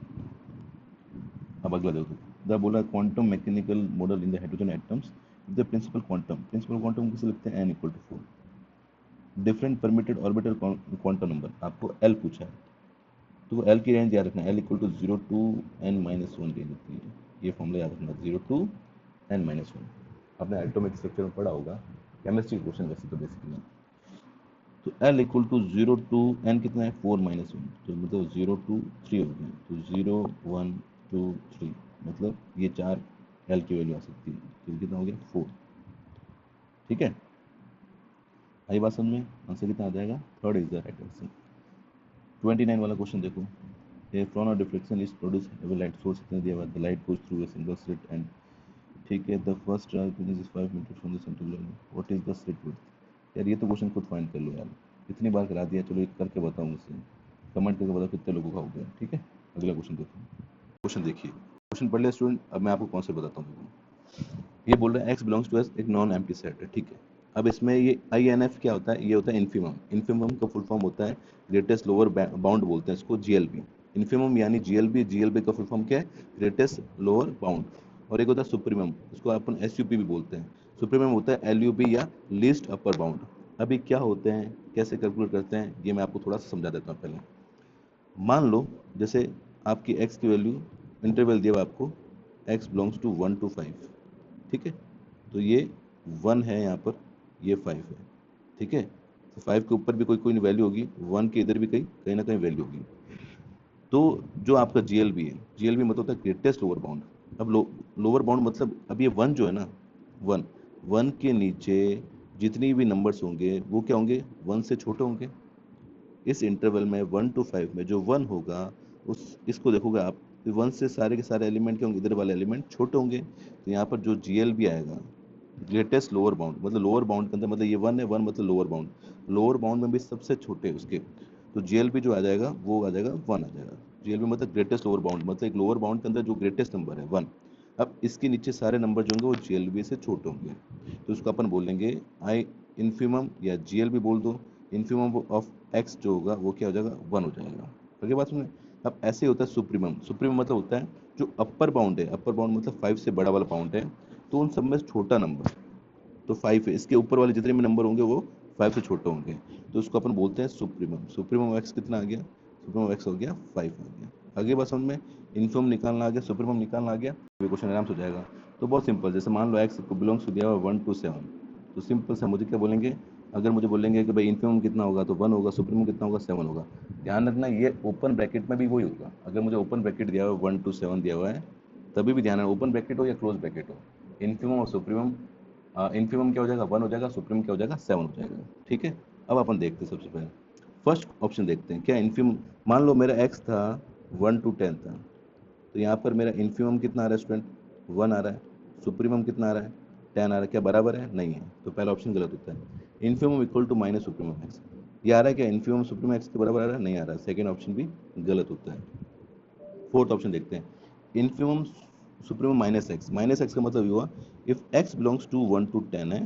अब अगला देखो, द बोला quantum mechanical model in the hydrogen atoms, the principal quantum किसे लिखते हैं? n = 4। Different permitted orbital quantum number, आपको l पूछा है, तो l की रेंज याद रखना, l = 0 to n - 1 रेंज होती है। ये फॉर्मूला याद रखना, 0 to n - 1। आपने एटॉमिक स्ट्रक्चर में पढ़ा होगा, केमिस्ट्री क्वेश्चन वैसे तो बेसिकली। तो l = 0 to n कितना है? 4 - 1, तो मतलब 0 to 3 हो गया, तो 0 1 2 3, मतलब ये 4 l की वैल्यू आ सकती है, तो कितना हो गया? 4, ठीक है। आई बात समझ में? आंसर कितना आ जाएगा? Third is the right answer. 29 वाला क्वेश्चन देखो, a Fraunhofer deflection is produce light source कितना दिया हुआ है? The light goes through a single slit and, ठीक है, the first transmission is 5 metre from the centre line, what is the slit width? यार ये तो क्वेश्चन खुद फाइंड कर लो यार, इतनी बार करा दिया, चलो एक करके बताऊँ उससे, कमेंट करके बताओ कितने लोगों का हो गया, ठीक है। अगला क्वेश्चन देखो, क्वेश्चन देखिए, क्वेश्चन पढ़ लिया स्टूडेंट। अब मैं आपको कॉन्सेप्ट बताता हूँ। ये बोल रहा है x बिलोंग्स टू एस एक नॉन एम्प्टी सेट है, ठीक है। अब इसमें ये INF क्या होता है? ये होता है इन्फिमम। इन्फिमम का फुल फॉर्म होता है ग्रेटेस्ट लोअर बाउंड, बोलते हैं इसको GLB। इन्फिमम यानी GLB का फुल फॉर्म क्या है? Greatest lower bound. और एक होता है सुप्रीमम, इसको अपन SUP भी बोलते हैं। सुप्रीमम होता है LUB या लीस्ट अपर बाउंड। अभी क्या होते हैं, कैसे कैलकुलेट करते हैं, ये मैं आपको थोड़ा सा समझा देता हूँ पहले। मान लो जैसे आपकी x की वैल्यू, इंटरवल दिया हुआ आपको, x बिलोंग्स टू 1 to 5, ठीक है। तो ये 1 है यहाँ पर, ये 5 है, ठीक है। तो 5 के ऊपर भी कोई वैल्यू होगी, 1 के इधर भी कहीं ना कहीं वैल्यू होगी। तो जो आपका GLB है, GLB मतलब होता है ग्रेटेस्ट लोअर बाउंड। अब लोअर बाउंड मतलब, अब ये 1 जो है ना, 1 के नीचे जितनी भी नंबर्स होंगे वो क्या होंगे? 1 से छोटे होंगे। इस इंटरवल में 1 to 5 में जो 1 होगा, उस इसको देखोगे आप, 1 से सारे के सारे एलिमेंट क्या होंगे? इधर वाले एलिमेंट छोटे होंगे। तो यहाँ पर जो GLB आएगा, ग्रेटेस्ट लोअर बाउंड, मतलब लोअर बाउंड के अंदर, मतलब ये 1 है, 1 मतलब लोअर बाउंड, लोअर बाउंड में भी सबसे छोटे उसके, तो GLB जो आ जाएगा वो आ जाएगा 1 आ जाएगा। GLB मतलब ग्रेटेस्ट लोअर बाउंड, मतलब एक लोअर बाउंड के अंदर जो ग्रेटेस्ट नंबर है 1। अब इसके नीचे सारे नंबर जो होंगे वो GLB से छोटे होंगे, तो उसको अपन बोलेंगे आई इन्फिमम या GLB बोल दो। इन्फिमम ऑफ x जो होगा वो क्या हो जाएगा? 1 हो जाएगा। अगली बात सुनिए, अब ऐसे होता है सुप्रीमम। सुप्रीमम मतलब होता है जो अपर बाउंड है, अपर बाउंड मतलब 5 से बड़ा वाला बाउंड है, तो उन सब में छोटा नंबर तो 5 है, इसके ऊपर वाले जितने भी नंबर होंगे वो 5 से छोटे होंगे, तो उसको अपन बोलते हैं सुप्रीमम। सुप्रीमम एक्स कितना आ गया? सुप्रीमम एक्स हो गया 5 आ गया। आगे बात समझ में, इन्फिमम निकालना आ गया, सुप्रीमम निकालना आ गया, ये क्वेश्चन आराम से हो जाएगा। तो बहुत सिंपल, जैसे मान लो एक्स को बिलोंग्स टू दिया हुआ 1 to 7, तो सिंपल से मुझे क्या बोलेंगे, अगर मुझे बोलेंगे कि भाई इन्फिमम कितना होगा तो 1 होगा, सुप्रीमम कितना होगा 7 होगा। ध्यान रखना ये ओपन ब्रैकेट में भी वही होगा, अगर मुझे ओपन ब्रैकेट दिया हुआ 1 to 7 दिया हुआ है तभी भी ध्यान है, ओपन ब्रैकेट हो या क्लोज ब्रैकेट हो, इन्फिमम और सुप्रीमम, इन्फिमम क्या हो जाएगा 1 हो जाएगा, सुप्रीमम क्या हो जाएगा 7 हो जाएगा। ठीक है, अब अपन देखते हैं सबसे पहले फर्स्ट ऑप्शन देखते हैं, क्या इन्फिमम, मान लो मेरा एक्स था 1 to 10 था, तो यहाँ पर मेरा इन्फिमम कितना आ रहा है स्टूडेंट 1 आ रहा है, सुप्रीमम कितना आ रहा है 10 आ रहा है, क्या बराबर है, नहीं है, तो पहला ऑप्शन गलत होता है। Infimum equal to minus supremum X, ये आ रहा है क्या, इन्फिमम सुप्रीमम एक्स के बराबर आ रहा है, नहीं आ रहा है, सेकेंड ऑप्शन भी गलत होता है। फोर्थ ऑप्शन देखते हैं, इन्फिमम सुप्रीमम माइनस एक्स का मतलब ये हुआ if X belongs to 1 to 10 है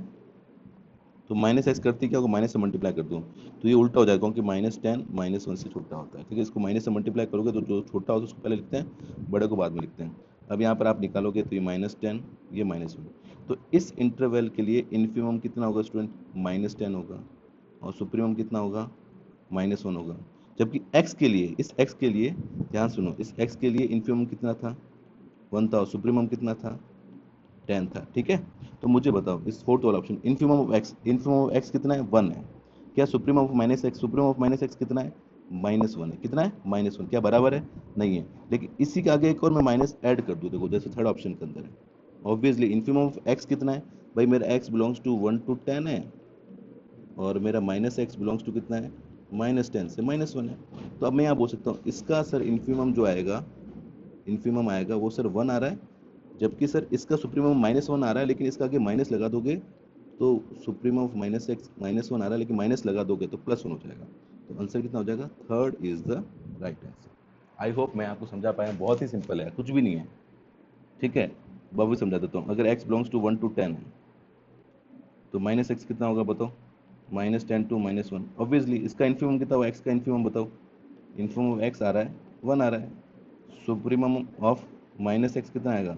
तो माइनस एक्स करती क्या होगा, माइनस से मल्टीप्लाई कर दूँ तो ये उल्टा हो जाएगा, क्योंकि -10 -1 से छोटा होता है। ठीक है, इसको माइनस से मल्टीप्लाई करोगे तो जो छोटा होता है उसको पहले लिखते हैं, बड़े को बाद में लिखते हैं। अब यहाँ पर आप निकालोगे तो ये -10 ये -1, तो इस इंटरवल के लिए इन्फिमम कितना होगा स्टूडेंट, -10 होगा, और सुप्रीमम कितना होगा, -1 होगा। जबकि एक्स के लिए, इस एक्स के लिए ध्यान सुनो, इस एक्स के लिए इन्फिमम कितना था 1 था, और सुप्रीमम कितना था 10 था। ठीक है, तो मुझे बताओ इस फोर्थ वाला option, infimum of x, infimum of x कितना है 1 है, क्या supremum of minus x, supremum of minus x कितना है -1 है, कितना है -1, क्या बराबर है, नहीं है। लेकिन इसी के आगे एक और मैं माइनस ऐड कर दूँ, देखो जैसे थर्ड ऑप्शन के अंदर है, ऑब्वियसली इन्फिमम ऑफ एक्स कितना है, भाई मेरा एक्स बिलोंग्स टू 1 to 10 है, और मेरा माइनस एक्स बिलोंग्स टू कितना है, -10 से -1 है। तो अब मैं यहाँ बोल सकता हूँ इसका सर इन्फिमम जो आएगा, इन्फिमम आएगा वो सर 1 आ रहा है, जबकि सर इसका सुप्रीमम -1 आ रहा है, लेकिन इसका आगे माइनस लगा दोगे तो सुप्रीमम ऑफ माइनस एक्स -1 आ रहा है, लेकिन माइनस लगा दोगे तो +1 हो जाएगा। तो आंसर कितना हो जाएगा, third is the right answer. I hope मैं आपको समझा पाया, बहुत ही सिंपल है, कुछ भी नहीं है। ठीक है, अब भी समझा देता हूँ, अगर x बिलोंग्स टू 1 to 10 है तो माइनस एक्स कितना होगा बताओ, -10 to -1, ऑब्वियसली इसका इन्फिमम कितना होगा, x का इन्फिमम बताओ, इन्फिमम ऑफ x आ रहा है 1 आ रहा है, सुप्रीमम ऑफ माइनस एक्स कितना आएगा,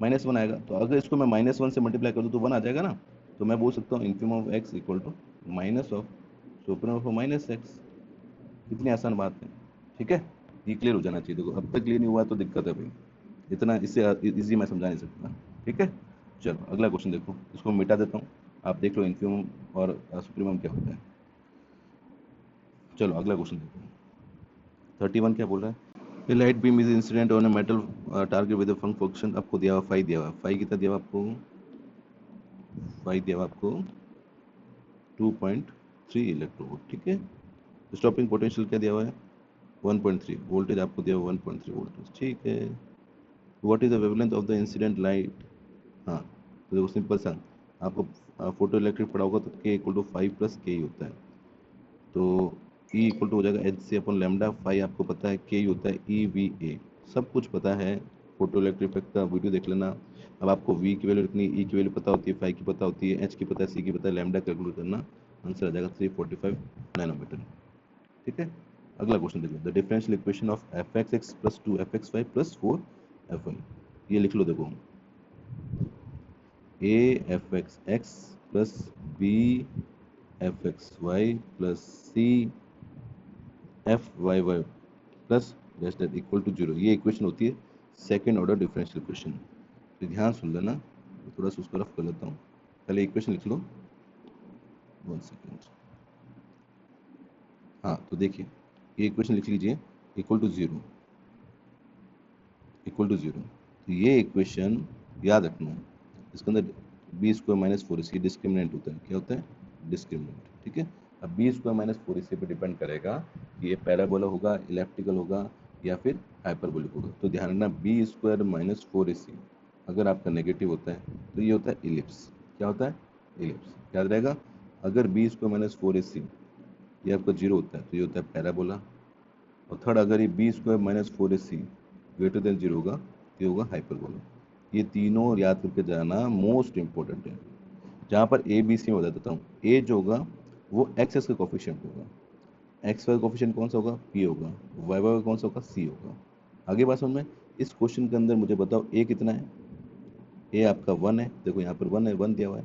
-1 आएगा, तो अगर इसको मैं -1 से मल्टीप्लाई कर दूँ तो 1 आ जाएगा ना, तो मैं बोल सकता हूँ infimum of X equal to minus of supremum of minus X. इतनी आसान बात है। ठीक है, ये क्लियर हो जाना चाहिए, देखो अब तक क्लियर नहीं हुआ तो दिक्कत है भाई, इतना इससे ईजी मैं समझा नहीं सकता। ठीक है, चलो अगला क्वेश्चन देखो, इसको मिटा देता हूँ, आप देख लो इन्फिमम और सुप्रीमम क्या होता है। चलो अगला क्वेश्चन देखो, 31 क्या बोल रहा है, A light beam is incident on a metal target with a function, आपको दिया हुआ 5 दिया हुआ, 5 कितना दिया हुआ आपको, 5 दिया हुआ आपको 2.3 इलेक्ट्रोवोल्ट। ठीक है, स्टॉपिंग पोटेंशियल क्या दिया हुआ है 1.3, वोल्टेज आपको दिया हुआ 1.3 वोल्टेज। ठीक है, what is the wavelength of the incident light, हाँ तो देखो सिंपल सा, आपको फोटो इलेक्ट्रिक पढ़ा होगा तो K इक्वल टू 5 + K होता है, तो E इक्वल टू हो जाएगा एच सी अपन लैम्डा, 5 आपको पता है, K होता है EVA, सब कुछ पता है, फोटो इलेक्ट्रिक इफेक्ट का वीडियो देख लेना। अब आपको V की वैल्यू रखनी, E की वैल्यू पता होती है, 5 की पता होती है, H की पता है, C की पता है, लैम्डा कैलकुलेट करना, आंसर आ जाएगा 345 नैनोमीटर। ठीक है, अगला क्वेश्चन देखो, the differential equation of fx + 2fx y + 4fy, ये लिख लो, देखो afx + bfxy + cfyy plus dash dash equal to 0, ये इक्वेशन होती है सेकेंड ऑर्डर डिफरेंशियल इक्वेशन। तो ध्यान सुन लेना, थोड़ा सा उसको रफ कर लेता हूँ, पहले इक्वेशन लिख लो, 1 सेकेंड। हाँ तो देखिए, ये इक्वेशन लिख लीजिए, इक्वल टू 0, इक्वल टू 0, तो ये इक्वेशन याद रखना है, इसके अंदर b² - 4ac डिस्क्रिमिनेंट होता है, क्या होता है, डिस्क्रिमिनेंट। ठीक है, अब b² - 4ac पे डिपेंड करेगा कि ये पैराबोला होगा, इलेप्टिकल होगा, या फिर हाइपरबोलिक होगा। तो ध्यान रखना, b² - 4ac अगर आपका नेगेटिव होता है तो ये होता है इलिप्स, क्या होता है, इलिप्स, याद रहेगा। अगर b² - 4ac ये आपका 0 होता है तो ये होता है पैराबोला, और थर्ड अगर ये b² - 4ac ग्रेटर देन 0 होगा तो ये होगा हाइपरबोला। ये तीनों याद करके जाना, मोस्ट इंपॉर्टेंट है। जहाँ पर ए बी सी में बता देता हूँ, ए जो होगा वो एक्स एक्स का कोफिशिएंट होगा, एक्स वाई का कोफिशिएंट कौन सा होगा, पी होगा, वाई वाई का कौन सा होगा, सी होगा। आगे बात समझ में, इस क्वेश्चन के अंदर मुझे बताओ ए कितना है, ए आपका 1 है, देखो यहाँ पर 1 है, 1 दिया हुआ है,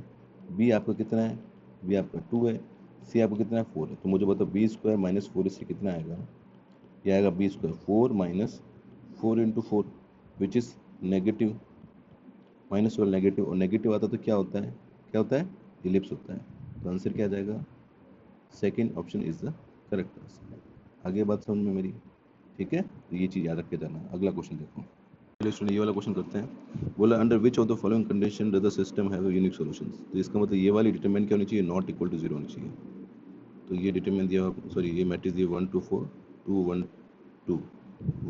बी आपका कितना है, बी आपका 2 है, सी आपका कितना है 4 है। तो मुझे बताओ b² - 4ac कितना आएगा, ये आएगा B square 4 minus 4 into 4 which is negative, minus वाला नेगेटिव, और नेगेटिव आता तो क्या होता है, क्या होता है, इलिप्स होता है। तो आंसर क्या आ जाएगा, second option is the correct answer. आगे बात समझ में मेरी, ठीक है, तो ये चीज़ याद रख के जाना। अगला क्वेश्चन देखो, चलिए स्टूडेंट ये वाला क्वेश्चन करते हैं। बोला under which of the following condition does the system have unique solutions. तो इसका मतलब ये वाली डिटरमिनेंट क्या होनी चाहिए, नॉट इक्वल टू 0 होनी चाहिए। तो ये डिटरमिनेंट दिया, सॉरी ये मैट्रिक्स दिया 1 2 4 2 1 2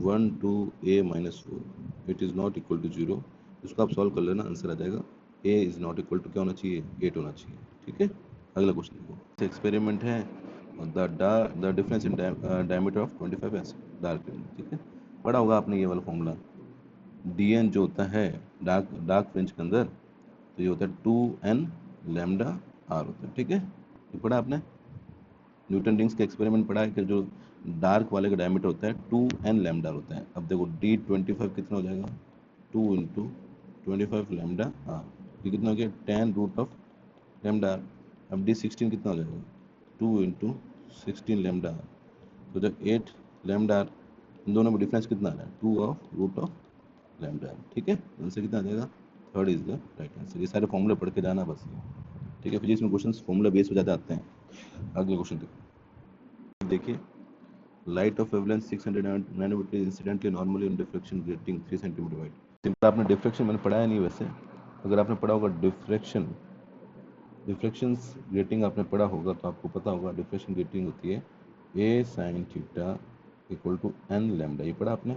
1 2 a minus 4 it is not equal to 0। इसको आप सॉल्व कर लेना, आंसर आ जाएगा a is not equal to क्या होना चाहिए, 8 होना चाहिए। ठीक है, अगला क्वेश्चन देखो, एक्सपेरिमेंट है the difference in diameter of 25 S dark range. ठीक है, पढ़ा होगा आपने ये वाला फॉर्मूला, dn जो होता है डार्क डार्क फ्रिंज के अंदर, तो ये होता है 2n लैम्डा r होता है। ठीक है, ये पढ़ा आपने, न्यूटन रिंग्स का एक्सपेरिमेंट पढ़ा है कि जो डार्क वाले का डायमीटर होता है 2n लैम्डा होता है। अब देखो d25 कितना हो जाएगा, 2 इंटू 25 लैम्डा r, ये कितना हो गया 10 रूट ऑफ लैम्डा r। अब d16 कितना हो जाएगा, 2 इंटू 16 लैम्डा r, तो जब 8 लैम्डा r, इन दोनों में डिफरेंस कितना आ रहा है, 2 of root of lambda r। ठीक है, आंसर कितना आ जाएगा, third is the right answer. ये सारे फॉर्मूले पढ़ के जाना बस। ठीक है, फिजिक्स में क्वेश्चन फॉर्मूला बेस हो जाते आते हैं। अगले क्वेश्चन देखिए, light of wavelength 600 nanometre incidentally normally on diffraction grating 3 centimetre wide. Simple आपने डिफ्रेक्शन मैंने पढ़ाया नहीं वैसे, अगर आपने पढ़ा होगा डिफ्रेक्शन ग्रेटिंग आपने पढ़ा होगा तो आपको पता होगा डिफ्रेक्शन ग्रेटिंग होती है A sine theta equal to N lambda, ये पढ़ा आपने।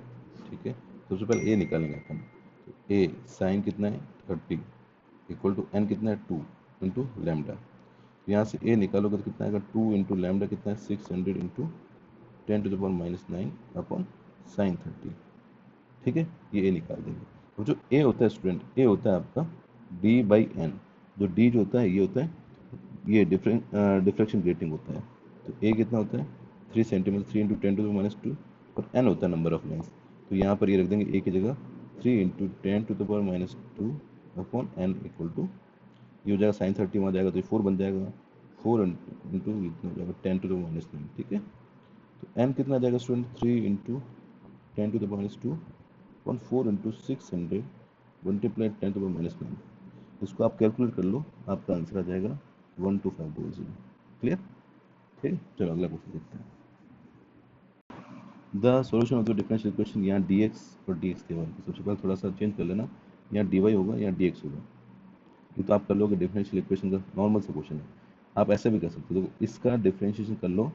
ठीक है, सबसे पहले ए निकालेंगे अपन, तो ए साइन कितना है 30 इक्वल टू एन कितना है 2 इंटू लैम्डा। यहाँ से ए निकालोगे तो कितना आएगा 2 इंटू लैम्डा कितना है 600 into 10 to the power -9 upon sine 30। ठीक है, ये ए निकाल देंगे। तो जो ए होता है स्टूडेंट, ए होता है आपका डी बाई एन, जो डी जो होता है ये होता है, ये डिफ्रेक्शन ग्रेटिंग होता है। तो ए कितना होता है 3 सेंटीमीटर, 3 इंटू 10 टू द -2, और एन होता है नंबर ऑफ लेंस। तो यहाँ पर ये रख देंगे ए की जगह 3 into 10 to the power -2 upon N equal to, ये हो जाएगा साइन 30 वहाँ जाएगा तो ये 4 बन जाएगा, 4 इंटू इतना हो जाएगा 10 टू द -9। ठीक है, तो n कितना आ जाएगा स्टूडेंट 3 इंटू 10 टू द -2 और 4 इंटू 600 मल्टीप्लाई 10 टू द -9। इसको आप कैलकुलेट कर लो, आपका आंसर आ जाएगा 12500। क्लियर, ठीक है, चलो अगला क्वेश्चन देखते हैं। The solution of the differential equation, यहाँ dx और dx के बारे में सबसे पहले थोड़ा सा चेंज कर लेना, यहाँ dy होगा यहाँ dx होगा। ये तो आप कर लोगे, डिफरेंशियल इक्वेशन का नॉर्मल सा क्वेश्चन है। आप ऐसे भी कर सकते हो, तो इसका डिफरेंशिएशन कर लो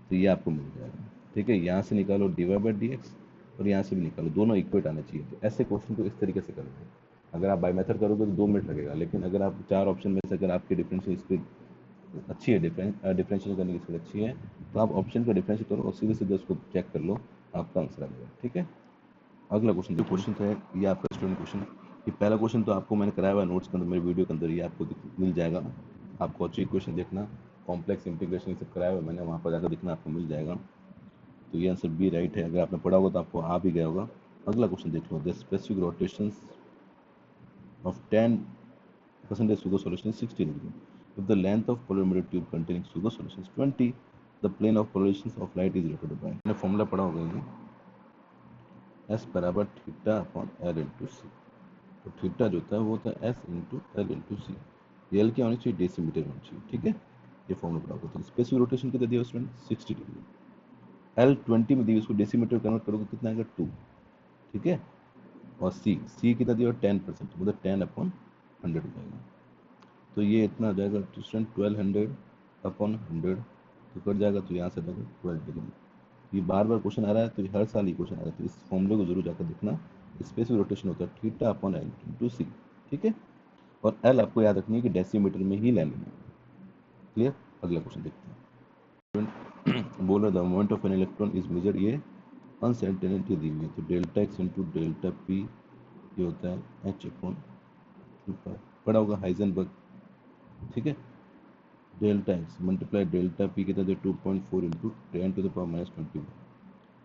तो ये आपको मिल जाएगा। ठीक है, यहाँ से निकालो dy बाई डी एक्स और यहाँ से भी निकालो, दोनों इक्वेट आने चाहिए। तो ऐसे क्वेश्चन को इस तरीके से करोगे। अगर आप बाई मेथड करोगे तो 2 मिनट लगेगा, लेकिन अगर आप 4 ऑप्शन में से अगर आपकी डिफरेंशियल स्पीड अच्छी है, डिफरेंशियल करने की स्पीड अच्छी है, तो आप ऑप्शन का डिफरेंशियल करो और सीधे सीधे उसको चेक कर लो, आपका आंसर आ जाएगा। ठीक है, अगला क्वेश्चन, जो क्वेश्चन है ये आपका स्टूडेंट क्वेश्चन है। ये पहला क्वेश्चन तो आपको मैंने कराया हुआ है नोट्स के अंदर, मेरे वीडियो के अंदर ये आपको मिल जाएगा। आपको अच्छी क्वेश्चन देखना, कॉम्प्लेक्स इंटीग्रेशन ये सब कराया हुआ है मैंने, वहाँ पर जाकर देखना, आपको मिल जाएगा। तो ये आंसर बी राइट है, अगर आपने पढ़ा होगा तो आपको आ भी गया होगा। अगला क्वेश्चन देख लो, the specific rotation of 10% sugar solution is 60 degree. If the length of polarimeter tube containing sugar solution is 20, the plane of polarizations of light is rotated by, मैंने फॉर्मूला पढ़ा होगा ये, S बराबर थीटा अपॉन एल इंटू सी। तो theta जो होता है वो होता है एस इंटू एल इंटू सी। ये एल क्या होनी चाहिए, डेसीमीटर होनी चाहिए। ठीक है, ये फॉर्मूला पढ़ा होगा। तो स्पेसिफिक रोटेशन कितना दिया स्टूडेंट 60 डिग्री, एल 20 में दी, उसको डेसीमीटर कन्वर्ट करोगे कितना आएगा 2। ठीक है, और सी कितना दिया 10%, मतलब 10 अपॉन 100 हो जाएगा। तो ये इतना आ जाएगा स्टूडेंट 1200 अपॉन 100, तो कट जाएगा, तो यहाँ से आ जाएगा 12 डिग्री। ये बार बार क्वेश्चन आ रहा है, तो हर साल ये क्वेश्चन आ रहा है, तो इस फॉर्मूले को जरूर जाकर देखना। स्पेसिफिक रोटेशन होता है थीटा अपॉन एल इंटू सी। ठीक है, और एल आपको याद रखनी है कि डेसीमीटर में ही लेनी है। क्लियर, अगला क्वेश्चन देखते हैं। बोल रहा the moment of an electron is measure, ये अनसर्टेनिटी दी हुई है, तो delta X into delta P ये होता है एच अपॉन 2 पढ़ा होगा हाइजेनबर्ग। ठीक है, delta X multiply delta P कितना दिया 2.4 into 10 to the power -21,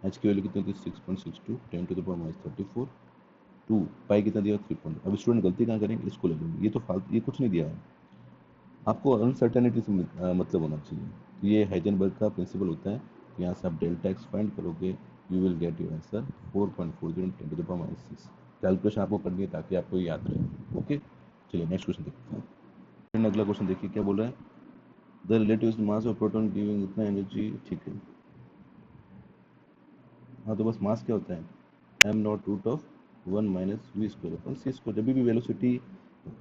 H की वैल्यू कितनी थी 6.62 10 टू द पावर -34, 2 पाई कितना दिया 3. अब स्टूडेंट गलती कहाँ करेंगे, इसको ले लेंगे, ये तो फालतू, ये कुछ नहीं दिया है आपको, अनसर्टेनिटी से मतलब होना चाहिए। तो ये हाइजेनबर्ग का प्रिंसिपल होता है। यहाँ से आप डेल्टा एक्स फाइंड करोगे you will get your answer 4.40 10 to the power -6। Calculation आपको करनी है ताकि आपको याद रहे। ओके, चलिए नेक्स्ट क्वेश्चन देखते हैं। फिर अगला क्वेश्चन देखिए क्या बोल रहा है, the relative mass of proton giving इतना एनर्जी। ठीक है, हाँ तो बस मास क्या होता है, M naught root of 1 minus we square upon C square. जब भी वेलोसिटी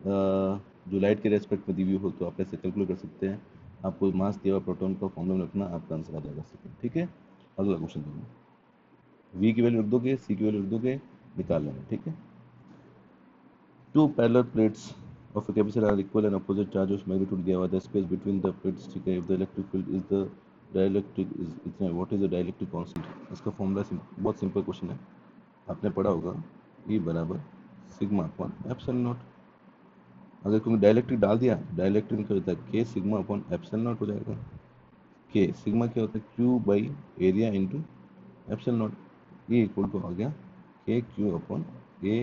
जो लाइट के रेस्पेक्ट में दी हुई हो तो आप ऐसे कैलकुलेट कर सकते हैं। आपको मास दिया हुआ प्रोटॉन का फॉर्मूला में रखना, आपका आंसर आ जाएगा सेकंड। ठीक है, अगला क्वेश्चन देखो, वी की वैल्यू रख दोगे, सी की वैल्यू रख दोगे, निकाल लेना। ठीक है, two parallel plates of a capacitor are equal and opposite charge of magnitude दिया हुआ है, the space between the plates। ठीक है, if the electric field is the dielectric is इतना, what is the dielectric constant। इसका formula बहुत simple question है, आपने पढ़ा होगा, E बराबर सिग्मा अपॉन एप्सिलॉन नॉट। अगर तुमने डायलैक्ट्रिक डाल दिया, डायलैक्ट्रिक क्या होता है, के सिग्मा अपॉन एप्सिलॉन नॉट हो जाएगा। के सिग्मा क्या होता है, Q by area into epsilon naught. ये इक्वल टू आ गया के Q upon A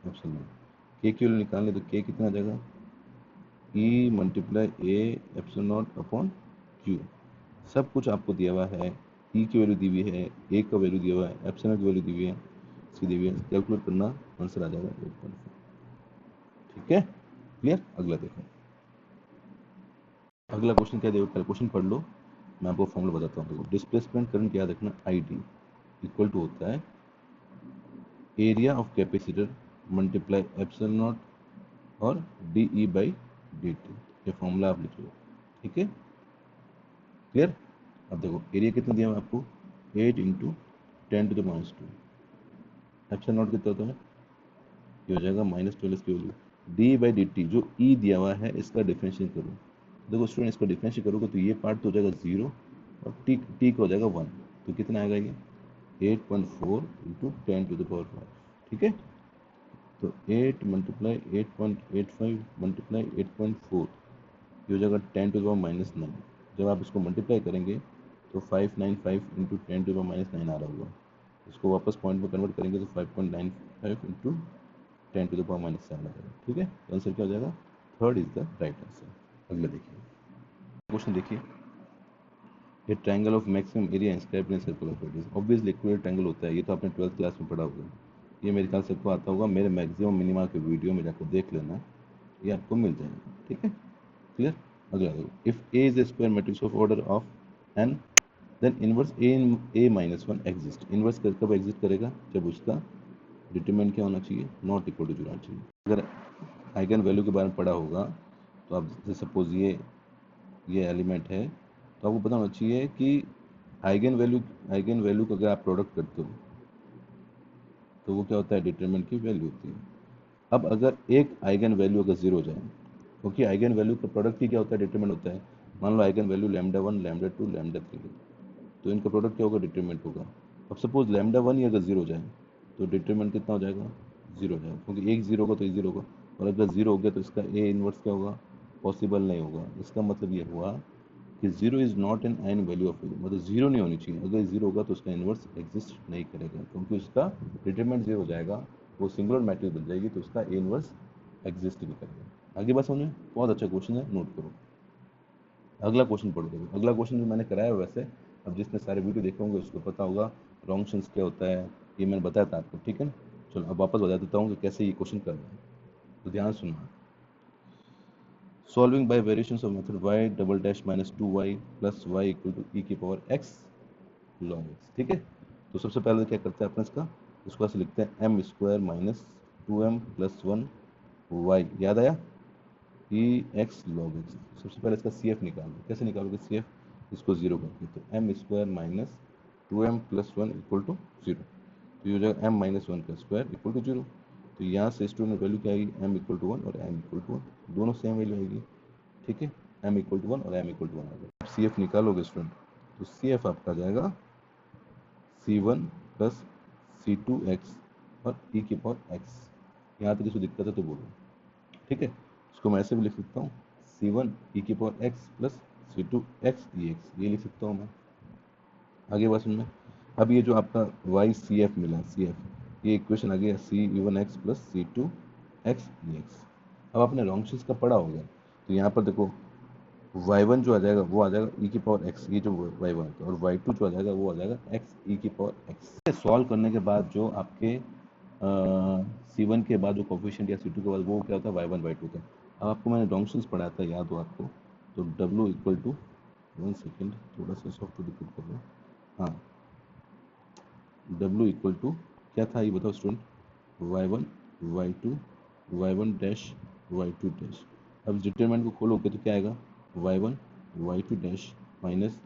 epsilon naught. के क्यू निकालने तो के कितना आ जाएगा, E multiply A epsilon naught upon Q. सब कुछ आपको दिया हुआ है, ई की वैल्यू दी हुई है, ए का वैल्यू दिया हुआ है, एप्सिलॉन की वैल्यू दी हुई है, सी दी हुई है। कैलकुलेट करना, आंसर आ जाएगा 8.4। ठीक है, क्लियर। अगला देखो, अगला क्वेश्चन क्या देगा, पहले क्वेश्चन पढ़ लो, मैं आपको फॉर्मूला बताता हूँ। देखो, डिस्प्लेसमेंट करंट याद रखना, आई डी इक्वल टू होता है area of capacitor multiply epsilon naught और D E by D T. ये फॉर्मूला आप लिख लो। ठीक है, क्लियर। अब देखो एरिया कितना दिया है आपको, 8 इंटू 10⁻²। एप्सिलॉन नॉट कितना होता है, ये हो जाएगा -12 की value. D by D T जो ई दिया हुआ है इसका डिफरेंशिएट करो। देखो स्टूडेंट, इसको डिफरेंशिएट करोगे तो ये पार्ट तो हो जाएगा 0 और टी का हो जाएगा 1। तो कितना आएगा ये 8.4 इंटू 10⁻5। ठीक है, तो 8 मल्टीप्लाई 8.85 मल्टीप्लाई 8.4, ये हो जाएगा 10⁻⁹। जब आप इसको मल्टीप्लाई करेंगे तो 595 इंटू 10⁻⁹ आ रहा होगा। इसको वापस पॉइंट में कन्वर्ट करेंगे तो 5.95 इंटू 10⁻⁻7 आ जाएगा। ठीक है, तो आंसर क्या हो जाएगा, third is the right answer. अगला देखिए क्वेश्चन, देखिए ये triangle of maximum area inscribed in circular properties. Obviously equilateral triangle होता है, ये तो आपने 12th क्लास में पढ़ा होगा। ये मेरे ख्याल से आपको आता होगा, मेरे मैक्सिमम मिनिमा के वीडियो में जाकर देख लेना, ये आपको मिल जाएगा। ठीक है, क्लियर। अगला देखो, if A is a square matrix of order of N then inverse A -1 exist. Inverse कब एग्जिस्ट करेगा, जब उसका डिटरमिनेंट क्या होना चाहिए, नॉट इक्वल टू 0 होना चाहिए। अगर आइगन वैल्यू के बारे में पढ़ा होगा तो आप जैसे सपोज ये एलिमेंट है, तो आपको पता होना चाहिए कि आइगन वैल्यू का अगर आप प्रोडक्ट करते हो तो वो क्या होता है, डिटरमिनेंट की वैल्यू होती है। अब अगर एक आइगन वैल्यू अगर 0 हो जाए, क्योंकि आइगन वैल्यू का प्रोडक्ट ही क्या होता है, डिटरमिनेंट होता है। मान लो आइगन वैल्यू λ1 λ2 λ3 है, तो इनका प्रोडक्ट क्या होगा, डिटरमिनेंट होगा। अब सपोज λ1 ही अगर 0 हो जाए तो डिटरमिनेंट कितना हो जाएगा, 0 हो जाएगा, क्योंकि एक 0 होगा तो एक 0 होगा। और अगर 0 हो गया तो इसका ए इनवर्स क्या होगा, पॉसिबल नहीं होगा। इसका मतलब ये हुआ कि 0 इज़ नॉट एन आइन वैल्यू ऑफ ए, मतलब 0 नहीं होनी चाहिए। अगर 0 होगा तो उसका इनवर्स एग्जिस्ट नहीं करेगा, क्योंकि उसका डिटरमिनेंट 0 हो जाएगा, वो सिंगुलर मैट्रिक्स बन जाएगी, तो उसका ए इनवर्स एग्जिस्ट भी करेगा। आगे बात समझ में, बहुत अच्छा क्वेश्चन है, नोट करो। अगला क्वेश्चन पढ़ो। देखो अगला क्वेश्चन जो मैंने कराया वैसे, अब जिसने सारे वीडियो देखे होंगे उसको पता होगा रॉन्गशंस क्या होता है, ये मैंने बताया था आपको। ठीक है ना, चलो अब वापस बता देता हूँ कि कैसे ये क्वेश्चन करना है, तो ध्यान सुनना। Solving by variations of method y double dash minus 2y plus y equal to E की पावर x लॉग x। ठीक है, तो सबसे पहले क्या करते हैं अपने इसको ऐसे लिखते हैं m square minus 2m plus 1 y। याद आया, ई एक्स लॉग एक्स। सबसे पहले इसका सी एफ निकालो। कैसे निकालोगे सी एफ, इसको 0 करके, तो M square minus 2m plus 1 equal to 0। तो ये हो जाएगा m माइनस 1 का स्क्वायर इक्वल टू 0। तो यहाँ से स्टूडेंट वैल्यू क्या आएगी, m इक्वल टू 1 और m इक्वल टू 1, दोनों सेम वैल्यू आएगी। ठीक है, m इक्वल टू 1 और m इक्वल टू 1 आ जाएगा। सी एफ निकालोगे स्टूडेंट, तो सी एफ आपका आ जाएगा c1 प्लस c2x और e की पावर x। यहाँ तक किसी दिक्कत है तो बोलो। ठीक है, इसको मैं ऐसे भी लिख सकता हूँ, c1 e की power x plus c2 x dx, ये लिख सकता हूँ मैं। आगे बात सुनना, अब ये जो आपका y सी एफ मिला, सी एफ, ये इक्वेशन आ गया c1 x plus c2 x dx। अब आपने रॉन्गशंस का पढ़ा होगा, तो यहाँ पर देखो y1 जो आ जाएगा वो आ जाएगा e की पावर x, ये जो y1 है, और y2 जो आ जाएगा वो आ जाएगा x e की पावर x। सॉल्व करने के बाद जो आपके c1 के बाद जो कोफिशिएंट या c2 के बाद वो क्या होता है y1 y2 था। अब आपको मैंने डोंक्शंस पढ़ाया था, याद हो आपको, तो w इक्वल टू, 1 सेकेंड थोड़ा सा सॉफ्ट रिपीट कर लो। हाँ, w इक्वल टू क्या था ये बताओ student, y1 y2 y1 dash y2 dash. अब डिटरमिनेंट को खोलोगे तो क्या आएगा, y1 y2 dash minus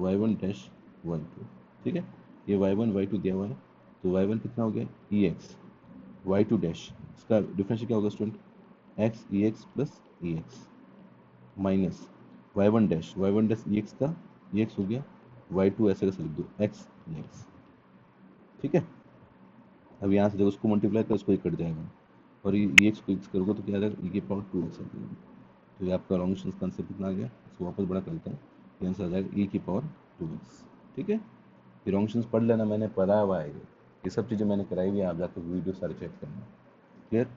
y1 dash y2। ठीक है, ये y1 y2 दिया हुआ है, तो y1 कितना हो गया ex, y2 डैश इसका डिफरेंशियल क्या होगा student, x ex plus ex minus y1 dash ex का ex हो गया, y2 ऐसे कैसे लिख दो x ex। ठीक है, अब यहाँ से जब उसको मल्टीप्लाई कर उसको एक कट जाएगा, और ये एक्स को एक्स करोगे तो क्या आ जाएगा, e की पावर 2x आ जाएगा। तो ये आपका लॉन्ग का आंसर कितना आ गया, इसको वापस बड़ा करता हूँ, ये आंसर आ जाएगा e की पावर 2x। ठीक है, ये लॉन्ग पढ़ लेना, मैंने पढ़ा हुआ है, ये सब चीज़ें मैंने कराई हुई है, आप जाकर वीडियो सारे चेक करना। क्लियर,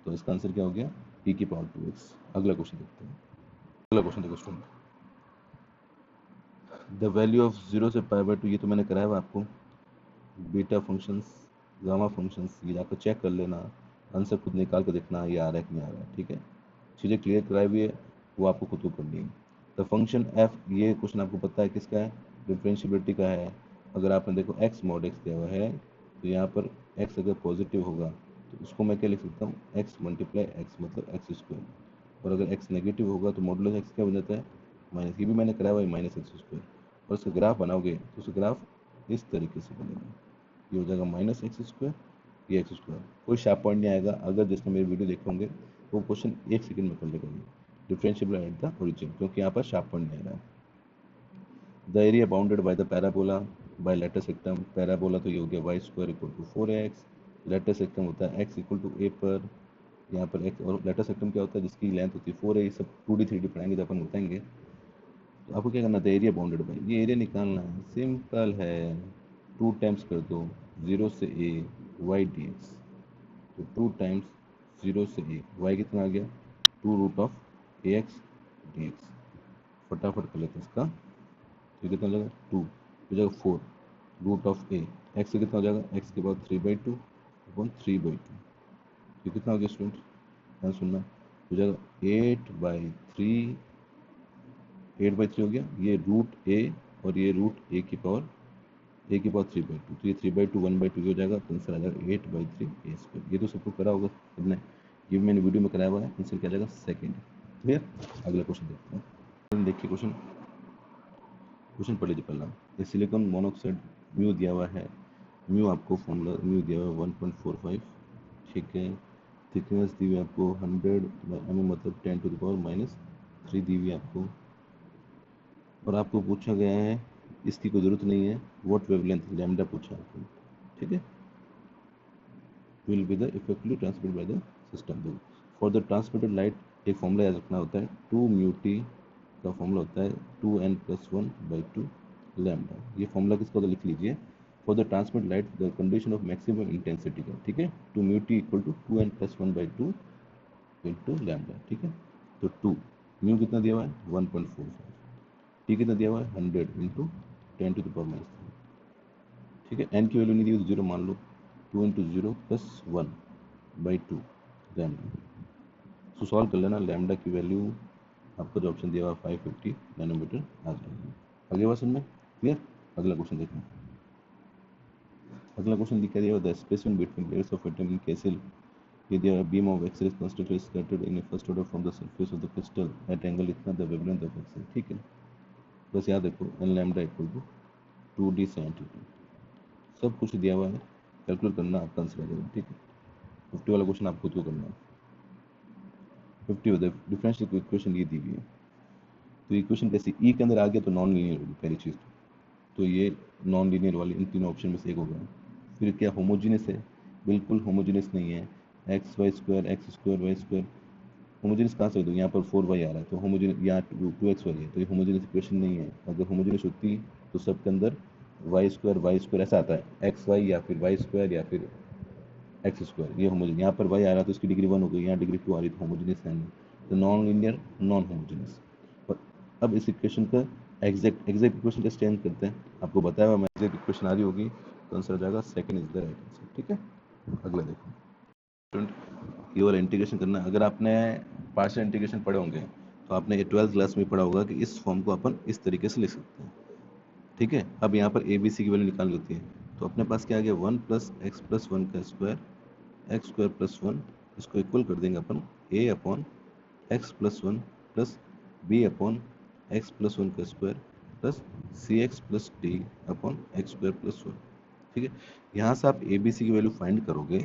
तो इसका आंसर क्या हो गया, e की पावर 2x। अगला क्वेश्चन देखते हैं। अगला क्वेश्चन देखो स्टूडेंट, द वैल्यू ऑफ 0 से π/2, ये तो मैंने कराया हुआ आपको, बीटा फंक्शंस गामा फंक्शंस, ये जाकर चेक कर लेना, आंसर खुद निकाल कर देखना ये आ रहा है कि नहीं आ रहा है। ठीक है, चीज़ें क्लियर कराई हुई है, वो आपको खुद को करनी है। द फंक्शन एफ, ये क्वेश्चन आपको पता है किसका है, डिफरेंशिएबिलिटी का है। अगर आपने देखो x मॉड x दिया हुआ है, तो यहाँ पर x अगर पॉजिटिव होगा तो उसको मैं क्या लिख सकता हूँ, x मल्टीप्लाई x मतलब x स्क्वायर, और अगर x नेगेटिव होगा तो मॉडुलस x क्या बन जाता है, माइनस, ये भी मैंने कराया हुआ है माइनस एक्स स्क्वायर। और उसका ग्राफ बनाओगे तो उसका ग्राफ इस तरीके से बनेगा, ये हो जाएगा माइनस एक्स स्क्वायर, ये एक्स स्क्वायर, कोई शार्प पॉइंट नहीं आएगा। अगर जिसने मेरी वीडियो देखे होंगे वो क्वेश्चन 1 सेकंड में कर लेगा, ये डिफरेंशिएबल एट द ओरिजिन, क्योंकि यहाँ पर शार्प पॉइंट नहीं आ रहा है। The area bounded by the parabola by latus rectum, parabola तो ये हो गया Y square equal to 4x, latus rectum होता है x इक्वल टू a पर, यहाँ पर x, और लेटर सेक्टम क्या होता है जिसकी लेंथ होती है 4 है। ये सब 2D 3D पढ़ाएंगे तो अपन बताएंगे। तो आपको क्या करना था, एरिया बाउंडेड बाय, ये एरिया निकालना है, सिंपल है, 2 टाइम्स कर दो 0 से a y dx, तो 2 टाइम्स 0 से a, y कितना आ गया 2 रूट ऑफ ax dx। फटाफट कर लेते हैं इसका, तो कितना हो जाएगा 2 हो जाएगा 4 रूट ऑफ a, x से कितना हो जाएगा x के बाद 3/2 अपॉन 3/2, ये कितना हो गया स्टूडेंट, ध्यान सुनना, हो जाएगा 8/3, 8/3 हो गया, ये रूट a और ये रूट a की पावर 3/2, तो ये 3/2 1/2 हो जाएगा, तो आंसर आ जाएगा 8/3 a स्क्वायर। ये तो सबको करा होगा सबने, ये भी मैंने वीडियो में कराया हुआ है, आंसर क्या आ जाएगा सेकंड। क्लियर, अगला क्वेश्चन देखते हैं। देखिए क्वेश्चन पढ़ लीजिए पहला, ये सिलिकॉन मोनोऑक्साइड म्यू दिया हुआ है, म्यू आपको फॉर्मूला म्यू दिया हुआ है 1.45, ठीक है, थिकनेस दी हुई है आपको 100 mm मतलब 10⁻³ दी हुई है आपको, और आपको पूछा गया है, इसकी कोई ज़रूरत नहीं है, व्हाट वेवलेंथ लैम्डा पूछा आपको। ठीक है, will be the effectively transmitted by the system. For the transmitted light एक फॉर्मूला याद रखना होता है, 2μt का फॉर्मूला होता है 2n+1/2 लैम्डा। ये फॉर्मूला किसका होता है लिख लीजिए, for the transmit light the condition of maximum intensity का। ठीक है, 2μt equal to 2n+1/2 into lambda. ठीक है, तो 2 म्यू कितना दिया हुआ है 1.45, टी कितना दिया हुआ है 100 इंटू 10⁻⁻3। ठीक है, एन की वैल्यू नहीं दी तो 0 मान लो, 2 इंटू 0 + 1/2 लैम्डा। सो सॉल्व कर लेना, लैम्डा की वैल्यू आपका जो ऑप्शन दिया हुआ 550 नैनोमीटर आ जाएगी। आगे बात समझ में क्लियर। अगला क्वेश्चन देखना, अगला क्वेश्चन दिखा दिया the spacing between layers of atom in castle, ये दिया हुआ beam of X ray constructed scattered in a first order from the surface of the crystal at angle इतना द वेवलेंथ ऑफ एक्स-रे। ठीक है, बस याद रखो N lambda equal to 2d sin theta, सब कुछ दिया हुआ है, कैलकुलेट करना आपका आंसर आ जाएगा। ठीक है, 50 वाला क्वेश्चन आपको खुद को करना है। 50 डिफरेंशियल इक्वेशन ये दी हुई है, तो इक्वेशन कैसी, ई के अंदर आ गया तो नॉन लीनियर होगी पहली चीज़, तो ये नॉन लीनियर वाली इन तीनों ऑप्शन में से एक होगा। फिर क्या होमोजीनियस है, बिल्कुल होमोजीनियस नहीं है, X Y square Y square, homogeneous कहाँ से दूँ, यहाँ पर 4y आ रहा है तो होमोजीनियस, यहाँ 2xy है तो ये होमोजीनियस इक्वेशन नहीं है। अगर होमोजीनियस होती तो सबके अंदर वाई स्क्वायर ऐसा आता है, एक्स वाई या फिर वाई स्क्वायर या फिर एक्स स्क्वायर, ये होमोजीनियस। यहाँ पर y आ रहा है तो इसकी डिग्री 1 हो गई, यहाँ डिग्री 2 आ रही तो होमोजीनियस है नहीं, तो नॉन लीनियर नॉन होमोजीनियस। और अब इस इक्वेशन का एग्जैक्ट इक्वेशन कैसे चेंज करते हैं, आपको बताया हुआ, मैं एग्जैक्ट इक्वेशन आ रही होगी तो आंसर आ जाएगा second is the right answer. ठीक है, अगला देखो स्टूडेंट, ये वाला इंटीग्रेशन करना। अगर आपने पार्शियल इंटीग्रेशन पढ़े होंगे तो आपने ये 12th क्लास में पढ़ा होगा कि इस फॉर्म को अपन इस तरीके से लिख सकते हैं। ठीक है, अब यहाँ पर ए बी सी की वैल्यू निकाल लेती है, तो अपने पास क्या आ गया, 1 प्लस एक्स प्लस वन का square X square plus one, इसको इक्वल कर देंगे अपन A upon X plus one plus B upon X plus one का square plus C X plus D upon X square plus one. ठीक है, यहाँ से आप ए बी सी की वैल्यू फाइंड करोगे